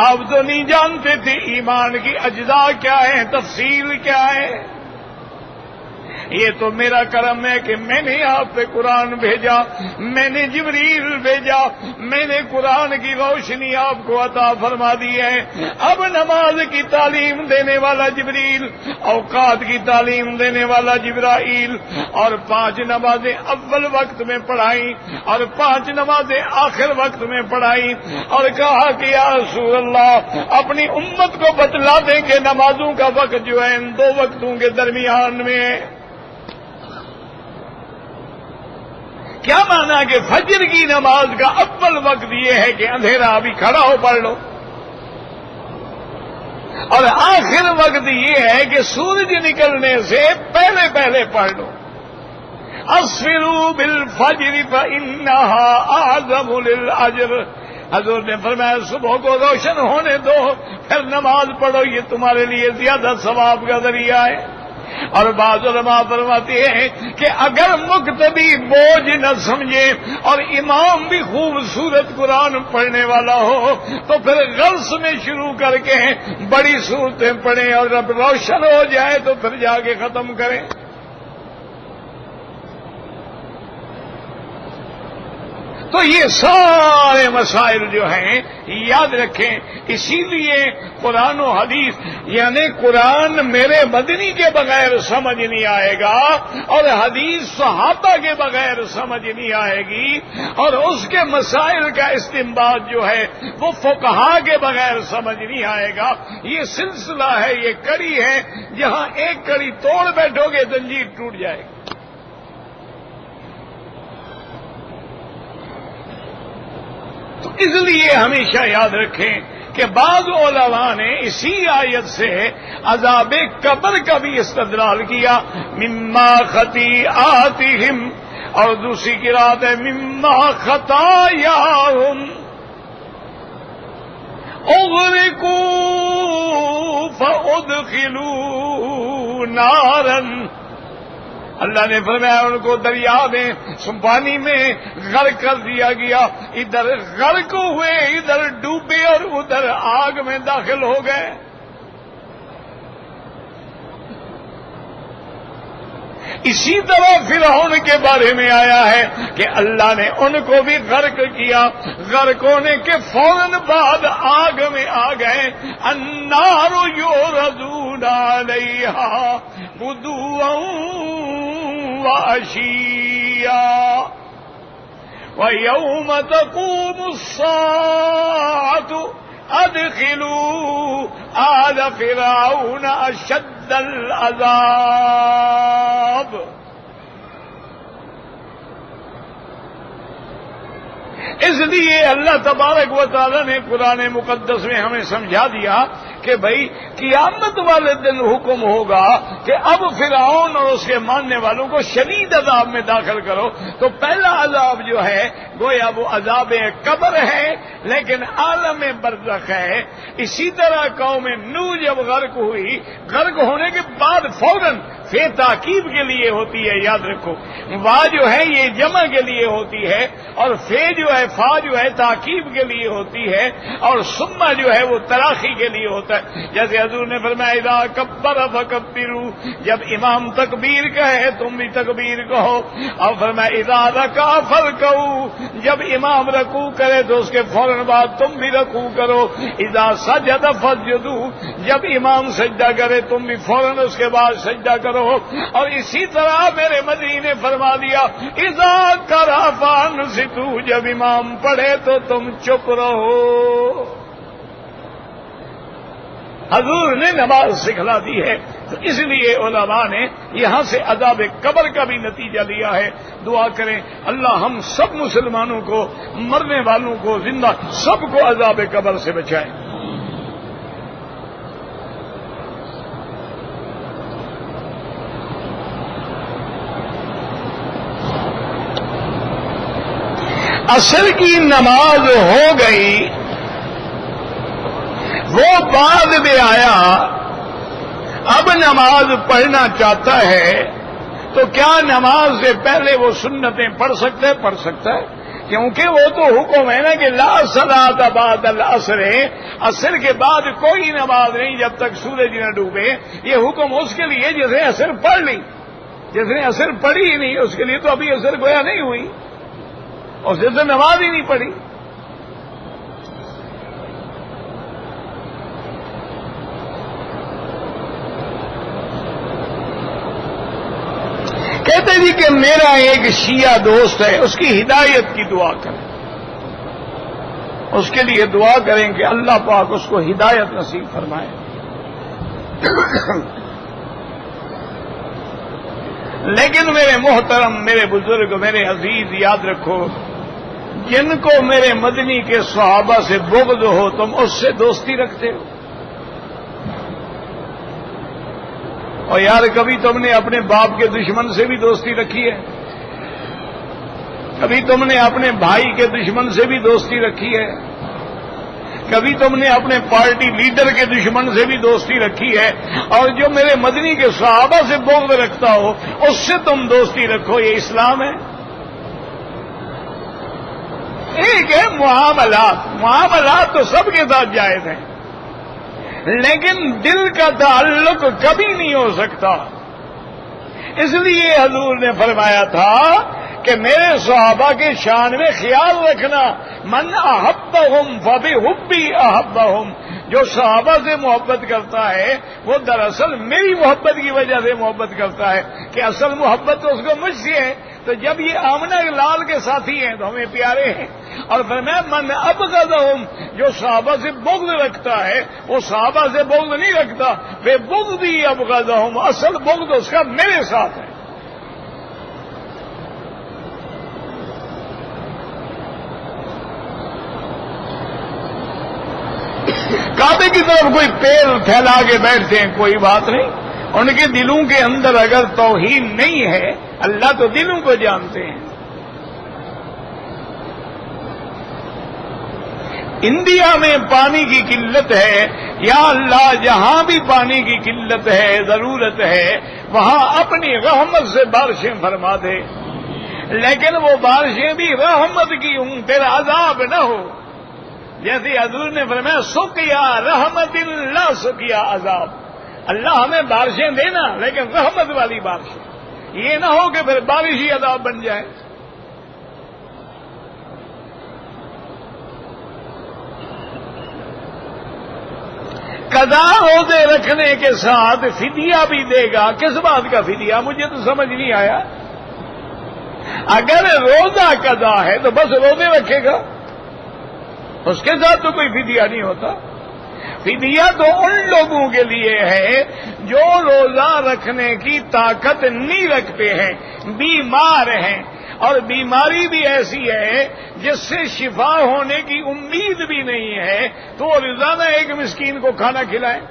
آپ تو نہیں جانتے تھے ایمان کی اجزاء کیا ہے، تفصیل کیا ہے، یہ تو میرا کرم ہے کہ میں نے آپ پہ قرآن بھیجا، میں نے جبریل بھیجا، میں نے قرآن کی روشنی آپ کو عطا فرما دی ہے۔ اب نماز کی تعلیم دینے والا جبریل، اوقات کی تعلیم دینے والا جبرائیل، اور 5 نمازیں اول وقت میں پڑھائیں اور 5 نمازیں آخر وقت میں پڑھائیں، اور کہا کہ یا رسول اللہ اپنی امت کو بتلا دیں کہ نمازوں کا وقت جو ہے ان 2 وقتوں کے درمیان میں ہے۔ کیا مانا کہ فجر کی نماز کا اول وقت یہ ہے کہ اندھیرا ابھی کھڑا ہو پڑھ لو، اور آخر وقت یہ ہے کہ سورج نکلنے سے پہلے پہلے پڑھ لو۔ اسفروا بالفجر فإنها أعظم للأجر، حضور نے فرمایا صبح کو روشن ہونے دو پھر نماز پڑھو، یہ تمہارے لیے زیادہ ثواب کا ذریعہ ہے۔ اور بعض علماء فرماتے ہیں کہ اگر مقتدی بوجھ نہ سمجھے اور امام بھی خوبصورت قرآن پڑھنے والا ہو تو پھر غرض میں شروع کر کے بڑی صورتیں پڑھیں، اور جب روشن ہو جائے تو پھر جا کے ختم کریں۔ تو یہ سارے مسائل جو ہیں یاد رکھیں، اسی لیے قرآن و حدیث یعنی قرآن میرے مدنی کے بغیر سمجھ نہیں آئے گا، اور حدیث صحابہ کے بغیر سمجھ نہیں آئے گی، اور اس کے مسائل کا استنباط جو ہے وہ فقہا کے بغیر سمجھ نہیں آئے گا۔ یہ سلسلہ ہے، یہ کڑی ہے، جہاں ایک کڑی توڑ بیٹھو گے زنجیر ٹوٹ جائے گی۔ تو اس لیے ہمیشہ یاد رکھیں کہ بعض علماء نے اسی آیت سے عذاب قبر کا بھی استدلال کیا، مما خطیئاتہم، اور دوسری قرات ہے مما خطایاہم اغرقوا فادخلوا نارا، اللہ نے فرمایا ان کو دریا میں پانی میں غرق کر دیا گیا، ادھر غرق ہوئے، ادھر ڈوبے اور ادھر آگ میں داخل ہو گئے۔ اسی طرح فرعون کے بارے میں آیا ہے کہ اللہ نے ان کو بھی غرق کیا، غرق ہونے کے فوراً بعد آگ میں آ گئے۔ النار یعرضون علیہا غدوا وعشیا وَيَوْمَ تَقُومُ السَّاعَةُ ادخلوا آل فرعون اشد العذاب. اس لیے اللہ تبارک و تعالی نے قرآن مقدس میں ہمیں سمجھا دیا کہ بھائی قیامت والے دن حکم ہوگا کہ اب فرعون اور اس کے ماننے والوں کو شدید عذاب میں داخل کرو. تو پہلا عذاب جو ہے گویا وہ عذاب قبر ہے لیکن عالم برزخ ہے. اسی طرح قوم نوح جب غرق ہوئی، غرق ہونے کے بعد فوراً فے تاکیب کے لیے ہوتی ہے، یاد رکھو. وا جو ہے یہ جمع کے لیے ہوتی ہے اور فے جو ہے فا جو ہے تاکیب کے لیے ہوتی ہے اور سما جو ہے وہ تراخی کے لیے ہوتا ہے. جیسے حضور نے فرمایا اذا کبر فکبروا، جب امام تکبیر کہے تم بھی تکبیر کہو. اور فرمایا اذا رکع فرکعوا، جب امام رکوع کرے تو اس کے فوراً بعد تم بھی رکوع کرو. اذا سجد فسجدوا، جب امام سجدہ کرے تم بھی فوراً اس کے بعد سجدہ کرو. اور اسی طرح میرے مدنی نے فرما دیا اذا قرأ فانصتوا، جب امام پڑھے تو تم چپ رہو. حضور نے نماز سکھلا دی ہے. تو اس لیے علماء نے یہاں سے عذاب قبر کا بھی نتیجہ لیا ہے. دعا کریں اللہ ہم سب مسلمانوں کو، مرنے والوں کو، زندہ سب کو عذاب قبر سے بچائے. عصر کی نماز ہو گئی، وہ بعد میں آیا، اب نماز پڑھنا چاہتا ہے تو کیا نماز سے پہلے وہ سنتیں پڑھ سکتا ہے؟ کیونکہ وہ تو حکم ہے نا کہ لا صلاۃ بعد العصر، عصر کے بعد کوئی نماز نہیں جب تک سورج نہ ڈوبے. یہ حکم اس کے لیے جس نے عصر پڑھ لی، جس نے عصر پڑھی ہی نہیں اس کے لیے تو ابھی عصر گویا نہیں ہوئی اور جس نے نماز ہی نہیں پڑھی. کہتے جی کہ میرا ایک شیعہ دوست ہے، اس کی ہدایت کی دعا کریں، اس کے لیے دعا کریں کہ اللہ پاک اس کو ہدایت نصیب فرمائے. لیکن میرے محترم، میرے بزرگ، میرے عزیز، یاد رکھو جن کو میرے مدنی کے صحابہ سے بغض ہو تم اس سے دوستی رکھتے ہو. اور یار کبھی تم نے اپنے باپ کے دشمن سے بھی دوستی رکھی ہے، کبھی تم نے اپنے بھائی کے دشمن سے بھی دوستی رکھی ہے، کبھی تم نے اپنے پارٹی لیڈر کے دشمن سے بھی دوستی رکھی ہے. اور جو میرے مدنی کے صحابہ سے بغض رکھتا ہو اس سے تم دوستی رکھو. یہ اسلام ہے؟ ایک ہے معاملات تو سب کے ساتھ جائز ہیں لیکن دل کا تعلق کبھی نہیں ہو سکتا. اس لیے حضور نے فرمایا تھا کہ میرے صحابہ کے شان میں خیال رکھنا، من احبہم فبحبی احبہم، جو صحابہ سے محبت کرتا ہے وہ دراصل میری محبت کی وجہ سے محبت کرتا ہے کہ اصل محبت تو اس کو مجھ سے ہے. تو جب یہ آمنہ لال کے ساتھی ہیں تو ہمیں پیارے ہیں. اور فرمایا من ابغضہم، جو صحابہ سے بغض رکھتا ہے وہ صحابہ سے بغض نہیں رکھتا، بے بغضی ابغضہم، اصل بغض اس کا میرے ساتھ ہے. کعبے کی طرف کوئی پیر پھیلا کے بیٹھتے ہیں کوئی بات نہیں، ان کے دلوں کے اندر اگر توحید نہیں ہے اللہ تو دلوں کو جانتے ہیں. انڈیا میں پانی کی قلت ہے، یا اللہ جہاں بھی پانی کی قلت ہے، ضرورت ہے، وہاں اپنی رحمت سے بارشیں فرما دے. لیکن وہ بارشیں بھی رحمت کی ہوں، تیرا عذاب نہ ہو. جیسے حضور نے فرمایا سقیا رحمت اللہ سقیا عذاب. اللہ ہمیں بارشیں دینا لیکن رحمت والی بارشیں، یہ نہ ہو کہ پھر بارش ہی عذاب بن جائے. قضا روزے رکھنے کے ساتھ فدیہ بھی دے گا. کس بات کا فدیہ؟ مجھے تو سمجھ نہیں آیا. اگر روزہ قضا ہے تو بس روزے رکھے گا، اس کے ساتھ تو کوئی فدیہ نہیں ہوتا. فدیہ تو ان لوگوں کے لیے ہے جو روزہ رکھنے کی طاقت نہیں رکھتے ہیں، بیمار ہیں، اور بیماری بھی ایسی ہے جس سے شفا ہونے کی امید بھی نہیں ہے، تو وہ روزانہ ایک مسکین کو کھانا کھلائیں.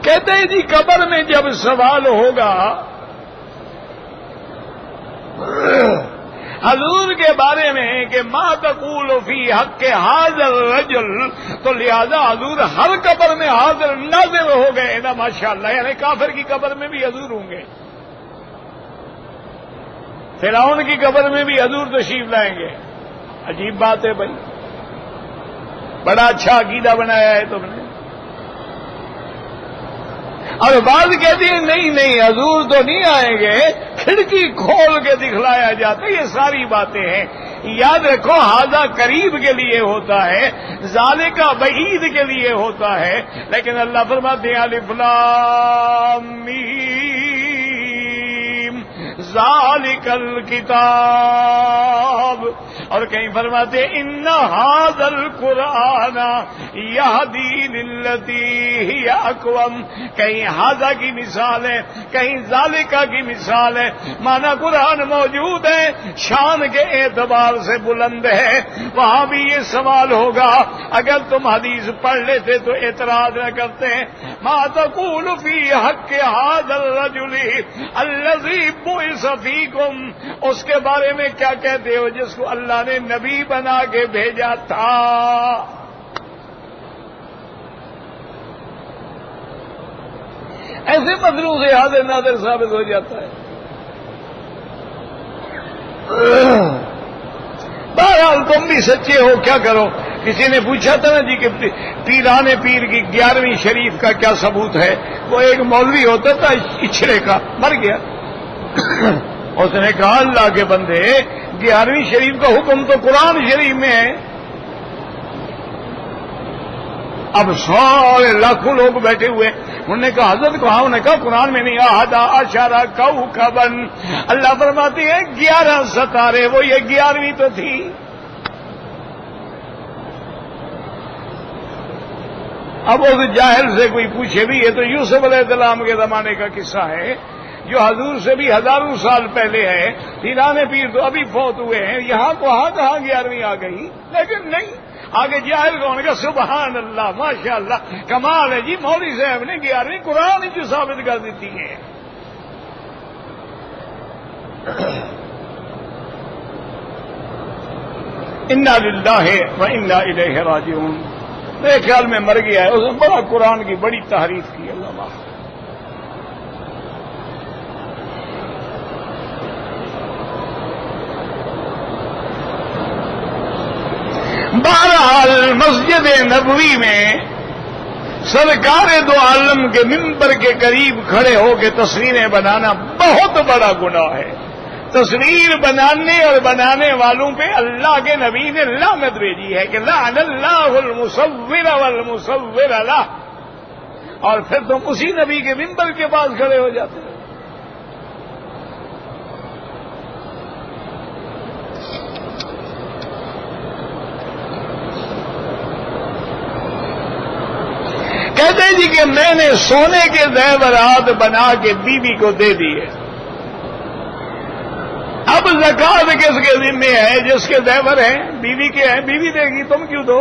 کہتے ہیں جی قبر میں جب سوال ہوگا حضور کے بارے میں کہ ما تقول فی حق ھذا الرجل، تو لہذا حضور ہر قبر میں حاضر ناظر ہو گئے نا، ماشاءاللہ. یعنی کافر کی قبر میں بھی حضور ہوں گے، فرعون کی قبر میں بھی حضور تشریف لائیں گے. عجیب بات ہے بھائی، بڑا اچھا عقیدہ بنایا ہے تم نے. اور بعض کہتی ہیں نہیں حضور تو نہیں آئیں گے، کھڑکی کھول کے دکھلایا جاتا ہے. یہ ساری باتیں ہیں. یاد رکھو ھذا قریب کے لیے ہوتا ہے، ذالک بعید کے لیے ہوتا ہے. لیکن اللہ فرماتے ہیں الف لام میم ذالک الکتاب، اور کہیں فرماتے ہیں ان ھذا القرآن یہدی للتی ہی اقوم. کہیں ھذا کی مثال ہے، کہیں ذالکہ کی مثال ہے. مانا قرآن موجود ہے، شان کے اعتبار سے بلند ہے. وہاں بھی یہ سوال ہوگا، اگر تم حدیث پڑھ لیتے تو اعتراض نہ کرتے. ما تقول فی حق ھذا الرجل الذی بعث فیکم، اس کے بارے میں کیا کہتے ہو جس کو اللہ نے نبی بنا کے بھیجا تھا. ایسے مسئلوں سے حاضر ناظر ثابت ہو جاتا ہے. بہرحال تم بھی سچے ہو، کیا کرو. کسی نے پوچھا تھا نا جی کہ پیران پیر کی 11ویں شریف کا کیا ثبوت ہے. وہ ایک مولوی ہوتا تھا اچھڑے کا، مر گیا. اس نے کہا اللہ کے بندے 11ویں شریف کا حکم تو قرآن شریف میں ہے. اب سارے لاکھوں لوگ بیٹھے ہوئے، انہوں نے کہا حضرت کہا، انہوں نے کہا قرآن میں نہیں. احد عشر کوكبا، اللہ فرماتے ہیں 11 ستارے، وہ یہ 11ویں تو تھی. اب اس جاہل سے کوئی پوچھے بھی، یہ تو یوسف علیہ السلام کے زمانے کا قصہ ہے جو حضور سے بھی ہزاروں سال پہلے ہے. پیران پیر تو ابھی فوت ہوئے ہیں، یہاں کہاں 11ویں آ گئی. لیکن نہیں، آگے جاہل کون کا سبحان اللہ ماشاء اللہ کمال ہے جی، مولوی صاحب نے 11ویں قرآن ہی جو ثابت کر دیتی ہے. انا للہ و انا الیہ راجعون. میرے خیال میں مر گیا ہے، اس نے بڑا قرآن کی بڑی تعریف کی. اللہ معاف. بہرحال مسجد نبوی میں سرکار دو عالم کے ممبر کے قریب کھڑے ہو کے تصویریں بنانا بہت بڑا گناہ ہے. تصویر بنانے اور بنانے والوں پہ اللہ کے نبی نے لعنت بھیجی ہے کہ لعن اللہ المصور والمصور له. اور پھر تم اسی نبی کے ممبر کے پاس کھڑے ہو جاتے ہیں. کہتے ہیں جی کہ میں نے سونے کے زیورات بنا کے بیوی کو دے دیے. اب زکات کس کے ذمے ہے؟ جس کے زیور ہیں، بیوی کے ہیں، بیوی دے گی، تم کیوں دو؟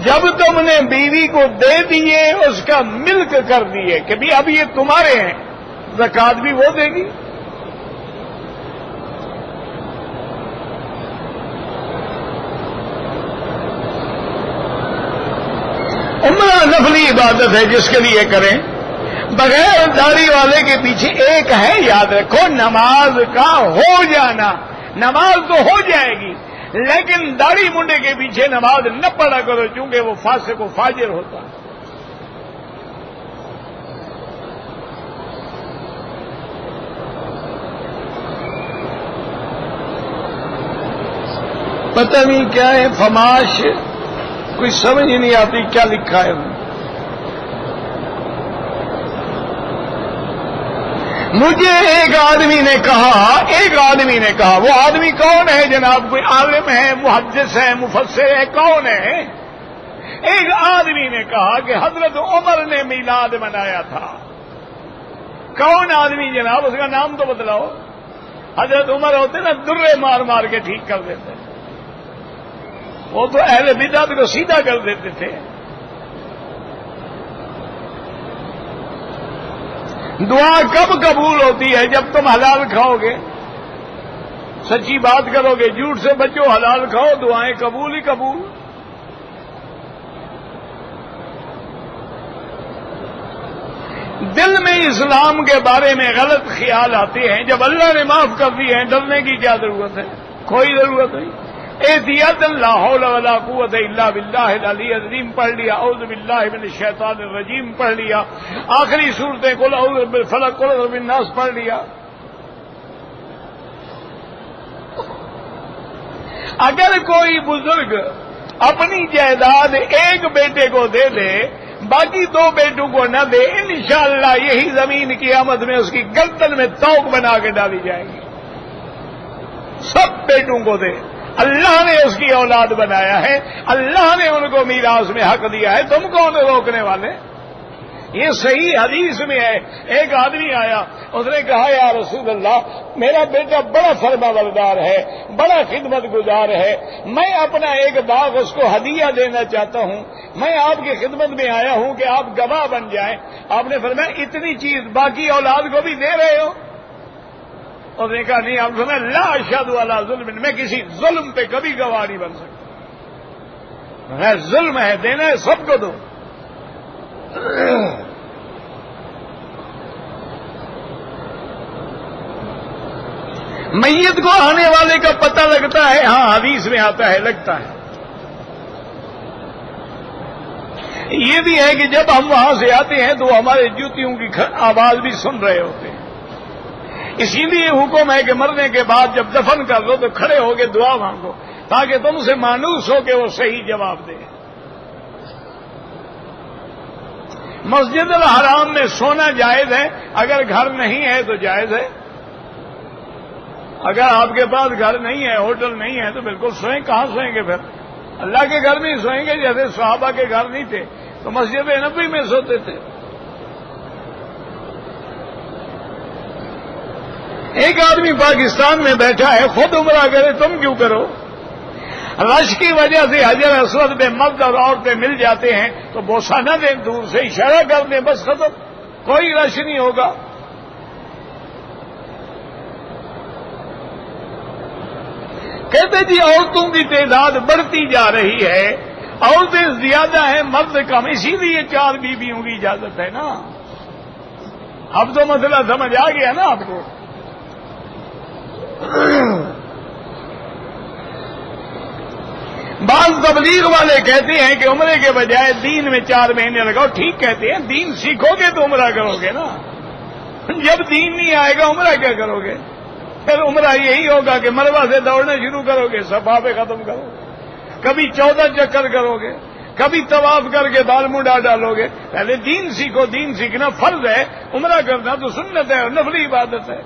جب تم نے بیوی کو دے دیے، اس کا ملک کر دیے کہ بھی اب یہ تمہارے ہیں، زکات بھی وہ دے گی. عمرہ نفلی عبادت ہے جس کے لیے کریں. بغیر داڑھی والے کے پیچھے ایک ہے، یاد رکھو، نماز کا ہو جانا. نماز تو ہو جائے گی لیکن داڑھی منڈے کے پیچھے نماز نہ پڑھا کرو، چونکہ وہ فاسق و فاجر ہوتا. پتہ نہیں کیا ہے فماش، کوئی سمجھ ہی نہیں آتی کیا لکھا ہے. مجھے ایک آدمی نے کہا، وہ آدمی کون ہے جناب؟ کوئی عالم ہے، محدث ہے، مفسر ہے، کون ہے؟ ایک آدمی نے کہا کہ حضرت عمر نے میلاد منایا تھا۔ کون آدمی جناب؟ اس کا نام تو بتلاؤ۔ حضرت عمر ہوتے نا درے مار مار کے ٹھیک کر دیتے، وہ تو اہل بدعت کو سیدھا کر دیتے تھے۔ دعا کب قبول ہوتی ہے؟ جب تم حلال کھاؤ گے، سچی بات کرو گے، جھوٹ سے بچو، حلال کھاؤ، دعائیں قبول ہی قبول۔ دل میں اسلام کے بارے میں غلط خیال آتے ہیں، جب اللہ نے معاف کر دی ہے، ڈرنے کی کیا ضرورت ہے؟ کوئی ضرورت نہیں۔ احتیاط لا حول ولا قوت الا باللہ العلی العظیم پڑھ لیا، اعوذ باللہ من الشیطان الرجیم پڑھ لیا، آخری صورتیں قل اعوذ بالفلق قل اعوذ بالناس پڑھ لیا۔ اگر کوئی بزرگ اپنی جائیداد ایک بیٹے کو دے دے، باقی دو بیٹوں کو نہ دے، انشاءاللہ یہی زمین قیامت میں اس کی گردن میں توق بنا کے ڈالی جائے گی۔ سب بیٹوں کو دے، اللہ نے اس کی اولاد بنایا ہے، اللہ نے ان کو میراث میں حق دیا ہے، تم کون روکنے والے؟ یہ صحیح حدیث میں ہے۔ ایک آدمی آیا، اس نے کہا یا رسول اللہ، میرا بیٹا بڑا فرما بردار ہے، بڑا خدمت گزار ہے، میں اپنا ایک باغ اس کو ہدیہ دینا چاہتا ہوں، میں آپ کی خدمت میں آیا ہوں کہ آپ گواہ بن جائیں۔ آپ نے فرمایا اتنی چیز باقی اولاد کو بھی دے رہے ہو؟ اس نے کہا نہیں۔ آپ فرمایا لا اشہد علی ظلم، میں کسی ظلم پہ کبھی گواہ نہیں بن سکتا۔ ظلم ہے، دینا ہے سب کو دو۔ میت کو آنے والے کا پتہ لگتا ہے، ہاں حدیث میں آتا ہے لگتا ہے۔ یہ بھی ہے کہ جب ہم وہاں سے آتے ہیں تو ہمارے جوتیوں کی آواز بھی سن رہے ہوتے ہیں۔ اسی لیے حکم ہے کہ مرنے کے بعد جب دفن کر لو تو کھڑے ہو کے دعا مانگو، تاکہ تم سے مانوس ہو کہ وہ صحیح جواب دے۔ مسجد الحرام میں سونا جائز ہے، اگر گھر نہیں ہے تو جائز ہے۔ اگر آپ کے پاس گھر نہیں ہے، ہوٹل نہیں ہے تو بالکل سوئیں۔ کہاں سوئیں گے پھر؟ اللہ کے گھر میں ہی سوئیں گے، جیسے صحابہ کے گھر نہیں تھے تو مسجد نبوی میں سوتے تھے۔ ایک آدمی پاکستان میں بیٹھا ہے، خود عمرہ کرے، تم کیوں کرو؟ رش کی وجہ سے حجر اسود پہ مرد اور عورتیں مل جاتے ہیں تو بوسہ نہ دیں، دور سے اشارہ کر دیں، بس ختم، کوئی رش نہیں ہوگا۔ کہتے جی عورتوں کی تعداد بڑھتی جا رہی ہے، عورتیں زیادہ ہیں مرد کم، اسی لیے 4 بیویوں کی اجازت ہے نا۔ اب تو مسئلہ سمجھ آ گیا نا آپ کو۔ بعض تبلیغ والے کہتے ہیں کہ عمرے کے بجائے دین میں 4 مہینے لگاؤ، ٹھیک کہتے ہیں، دین سیکھو گے تو عمرہ کرو گے نا۔ جب دین نہیں آئے گا عمرہ کیا کرو گے؟ پھر عمرہ یہی ہوگا کہ مروہ سے دوڑنا شروع کرو گے، صفا پہ ختم کرو گے، کبھی 14 چکر کرو گے، کبھی طواف کر کے بال منڈا ڈالو گے۔ پہلے دین سیکھو، دین سیکھنا فرض ہے، عمرہ کرنا تو سنت ہے اور نفلی عبادت ہے۔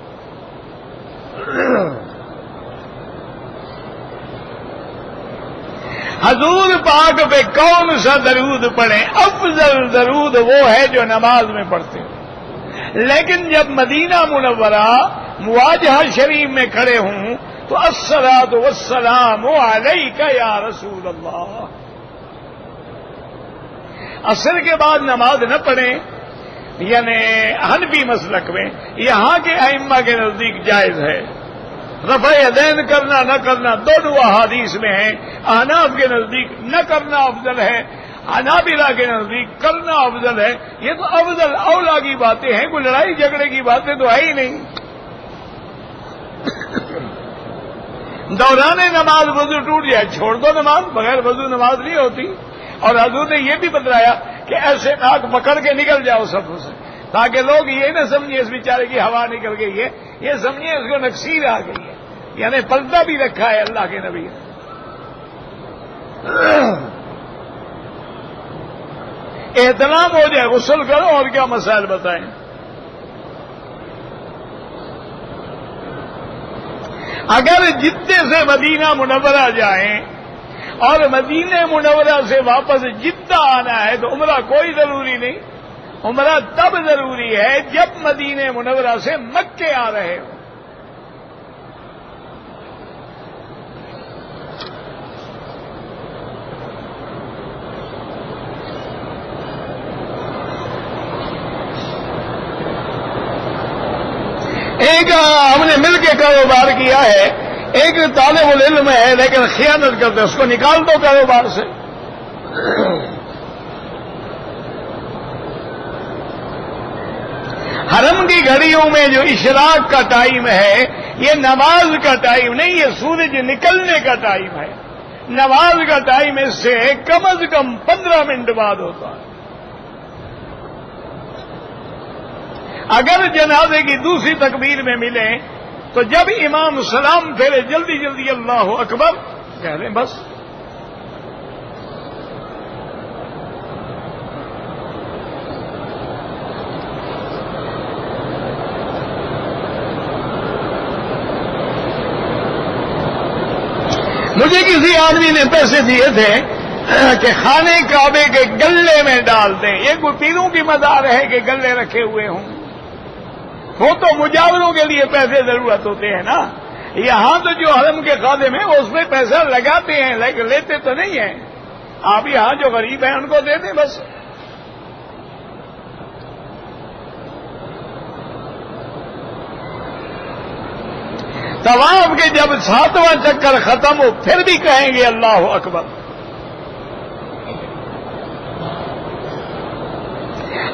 حضور پاک پہ کون سا درود پڑھیں؟ افضل درود وہ ہے جو نماز میں پڑھتے ہیں، لیکن جب مدینہ منورہ مواجہہ شریف میں کھڑے ہوں تو الصلاۃ والسلام علیک یا رسول اللہ۔ عصر کے بعد نماز نہ پڑھیں، یعنی حنفی مسلک میں، یہاں کے ائمہ کے نزدیک جائز ہے۔ رفع یدین کرنا نہ کرنا دونوں احادیث میں ہیں۔ احناف کے نزدیک نہ کرنا افضل ہے، حنابلہ کے نزدیک کرنا افضل ہے۔ یہ تو افضل اولا کی باتیں ہیں، کوئی لڑائی جھگڑے کی باتیں تو ہے ہی نہیں۔ دوران نماز وضو ٹوٹ جائے چھوڑ دو نماز، بغیر وضو نماز نہیں ہوتی۔ اور حضور نے یہ بھی بتلایا کہ ایسے ناک پکڑ کے نکل جاؤ صف سے، تاکہ لوگ یہ نہ سمجھے اس بیچارے کی ہوا نکل گئی ہے، یہ سمجھے اس کو نکسیر آ گئی ہے، یعنی پردہ بھی رکھا ہے اللہ کے نبی نے۔ احترام ہو جائے، غسل کرو، اور کیا مسائل بتائیں۔ اگر جدے سے مدینہ منورہ جائیں اور مدینہ منورہ سے واپس جدہ آنا ہے تو عمرہ کوئی ضروری نہیں. عمرہ تب ضروری ہے جب مدینہ منورہ سے مکے آ رہے ہو. ایک ہم نے مل کے کاروبار کیا ہے, ایک طالب العلم ہے لیکن خیانت کرتے, اس کو نکال دو کاروبار سے. حرم کی گھڑیوں میں جو اشراق کا ٹائم ہے یہ نماز کا ٹائم نہیں, یہ سورج نکلنے کا ٹائم ہے. نماز کا ٹائم اس سے کم از کم 15 منٹ بعد ہوتا ہے. اگر جنازے کی دوسری تکبیر میں ملیں تو جب امام سلام پھیرے جلدی جلدی اللہ اکبر کہہ دیں بس. مجھے کسی آدمی نے پیسے دیے تھے کہ خانے کعبے کے گلے میں ڈال دیں. یہ کوئی پیروں کی مدار ہے کہ گلے رکھے ہوئے ہوں؟ وہ تو مجاوروں کے لیے پیسے ضرورت ہوتے ہیں نا. یہاں تو جو حرم کے خادم ہیں وہ اس میں پیسہ لگاتے ہیں لیکن لیتے تو نہیں ہیں. آپ یہاں جو غریب ہیں ان کو دے دیں بس. طواف کے جب 7واں چکر ختم ہو پھر بھی کہیں گے اللہ اکبر.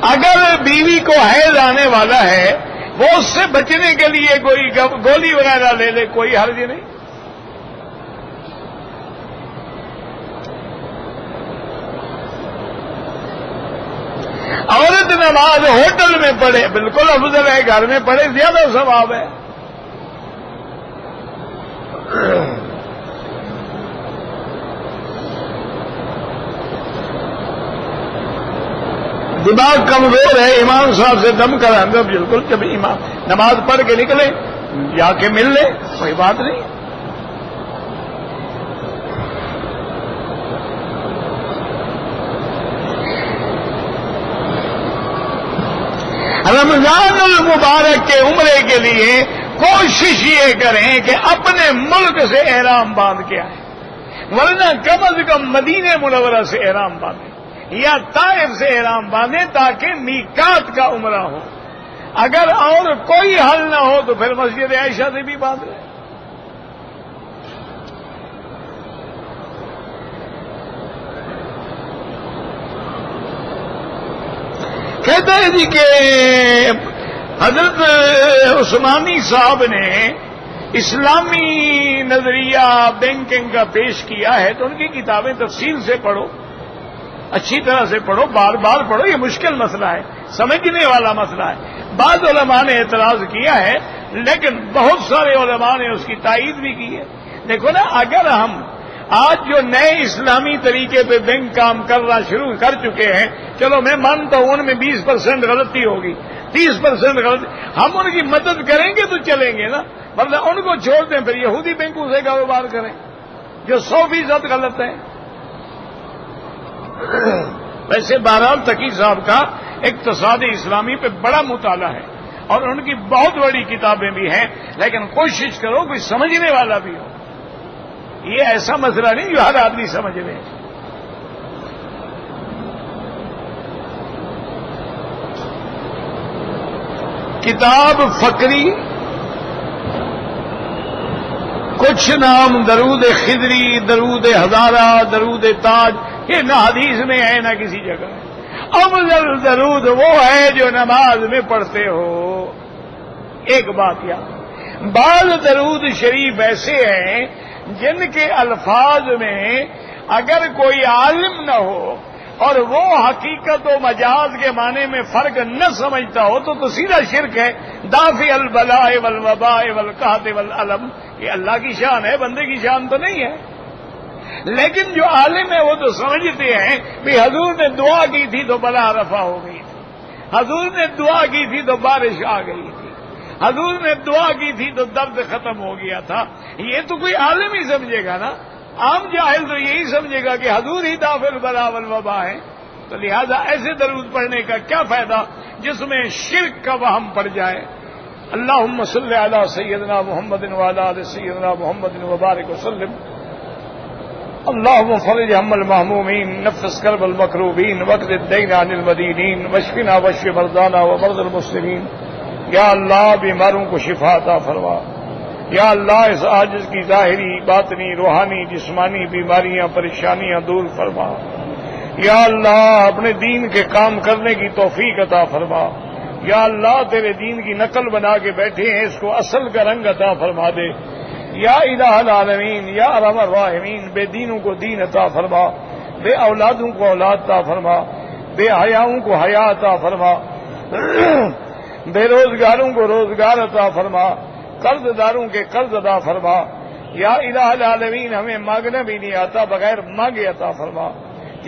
اگر بیوی کو حیض آنے والا ہے وہ اس سے بچنے کے لیے کوئی گولی وغیرہ لے لے, کوئی حرج نہیں. عورت نماز ہوٹل میں پڑھے بالکل افضل ہے, گھر میں پڑھے زیادہ ثواب ہے. دماغ کمزور ہے, امام صاحب سے دم کرا دو بالکل. جب امام نماز پڑھ کے نکلے جا کے مل لے, کوئی بات نہیں. رمضان المبارک کے عمرے کے لیے کوشش یہ کریں کہ اپنے ملک سے احرام باندھ کے آئیں, ورنہ کم از کم مدینہ منورہ سے احرام باندھیں یا طائف سے احرام باندھیں تاکہ میقات کا عمرہ ہو. اگر اور کوئی حل نہ ہو تو پھر مسجد عائشہ سے بھی باندھ لیں. کہتا ہے جی کہ حضرت عثمانی صاحب نے اسلامی نظریہ بینکنگ کا پیش کیا ہے تو ان کی کتابیں تفصیل سے پڑھو, اچھی طرح سے پڑھو, بار بار پڑھو. یہ مشکل مسئلہ ہے, سمجھنے والا مسئلہ ہے. بعض علماء نے اعتراض کیا ہے لیکن بہت سارے علماء نے اس کی تائید بھی کی ہے. دیکھو نا, اگر ہم آج جو نئے اسلامی طریقے پہ بینک کام کرنا شروع کر چکے ہیں, چلو میں مانتا ہوں ان میں 20% غلطی ہوگی, 30% غلطی, ہم ان کی مدد کریں گے تو چلیں گے نا, مطلب ان کو چھوڑ دیں پھر یہودی بینکوں سے کاروبار کریں جو 100% غلط ہیں. ویسے بہرحال تقی صاحب کا اقتصاد اسلامی پہ بڑا مطالعہ ہے اور ان کی بہت بڑی کتابیں بھی ہیں, لیکن کوشش کرو کوئی سمجھنے والا بھی ہو. یہ ایسا مسئلہ نہیں جو ہر آدمی سمجھ لے. کتاب فقری, کچھ نام درود خضری, درود ہزارہ, درود تاج, یہ نہ حدیث میں ہے نہ کسی جگہ ہے. افضل درود وہ ہے جو نماز میں پڑھتے ہو. ایک بات یاد, بعض درود شریف ایسے ہیں جن کے الفاظ میں اگر کوئی عالم نہ ہو اور وہ حقیقت و مجاز کے معنی میں فرق نہ سمجھتا ہو تو سیدھا شرک ہے. دافع البلاء والوباء والقحط والالم, یہ اللہ کی شان ہے, بندے کی شان تو نہیں ہے. لیکن جو عالم ہے وہ تو سمجھتے ہیں کہ حضور نے دعا کی تھی تو بلا رفع ہو گئی تھی, حضور نے دعا کی تھی تو بارش آ گئی تھی, حضور نے دعا کی تھی تو درد ختم ہو گیا تھا. یہ تو کوئی عالم ہی سمجھے گا نا. عام جاہل تو یہی سمجھے گا کہ حضور ہی دافع البلاء والوباء ہے. تو لہذا ایسے درود پڑھنے کا کیا فائدہ جس میں شرک کا وہم پڑ جائے. اللہم صلی علی سیدنا محمد وعلی آل سیدنا محمد وبارک وسلم. اللہم فرج ہم المہمومین نفس کرب المکروبین وقت الدین عن المدینین واشفنا واشف مرضانا ومرضى المسلمین. یا اللہ بیماروں کو شفا عطا فرما. یا اللہ اس عاجز کی ظاہری باطنی روحانی جسمانی بیماریاں پریشانیاں دور فرما. یا اللہ اپنے دین کے کام کرنے کی توفیق عطا فرما. یا اللہ تیرے دین کی نقل بنا کے بیٹھے ہیں اس کو اصل کا رنگ عطا فرما دے. یا الہ العالمین یا ارحم الراحمین بے دینوں کو دین عطا فرما. بے اولادوں کو اولاد عطا فرما. بے حیاؤں کو حیا عطا فرما. بے روزگاروں کو روزگار عطا فرما. قرض داروں کے قرض عطا فرما. یا الہ العالمین ہمیں مانگنا بھی نہیں آتا بغیر مانگے عطا فرما.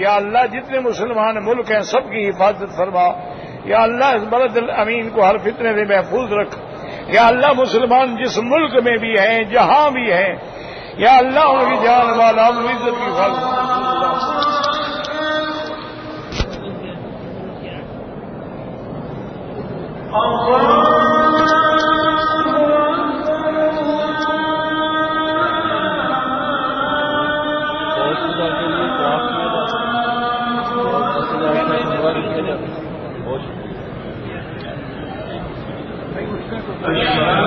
یا اللہ جتنے مسلمان ملک ہیں سب کی حفاظت فرما. یا اللہ اس بلد الامین کو ہر فتنے سے محفوظ رکھ. یا اللہ مسلمان جس ملک میں بھی ہیں جہاں بھی ہیں یا اللہ ان کی جان والا عزت کی حفاظت. اللہ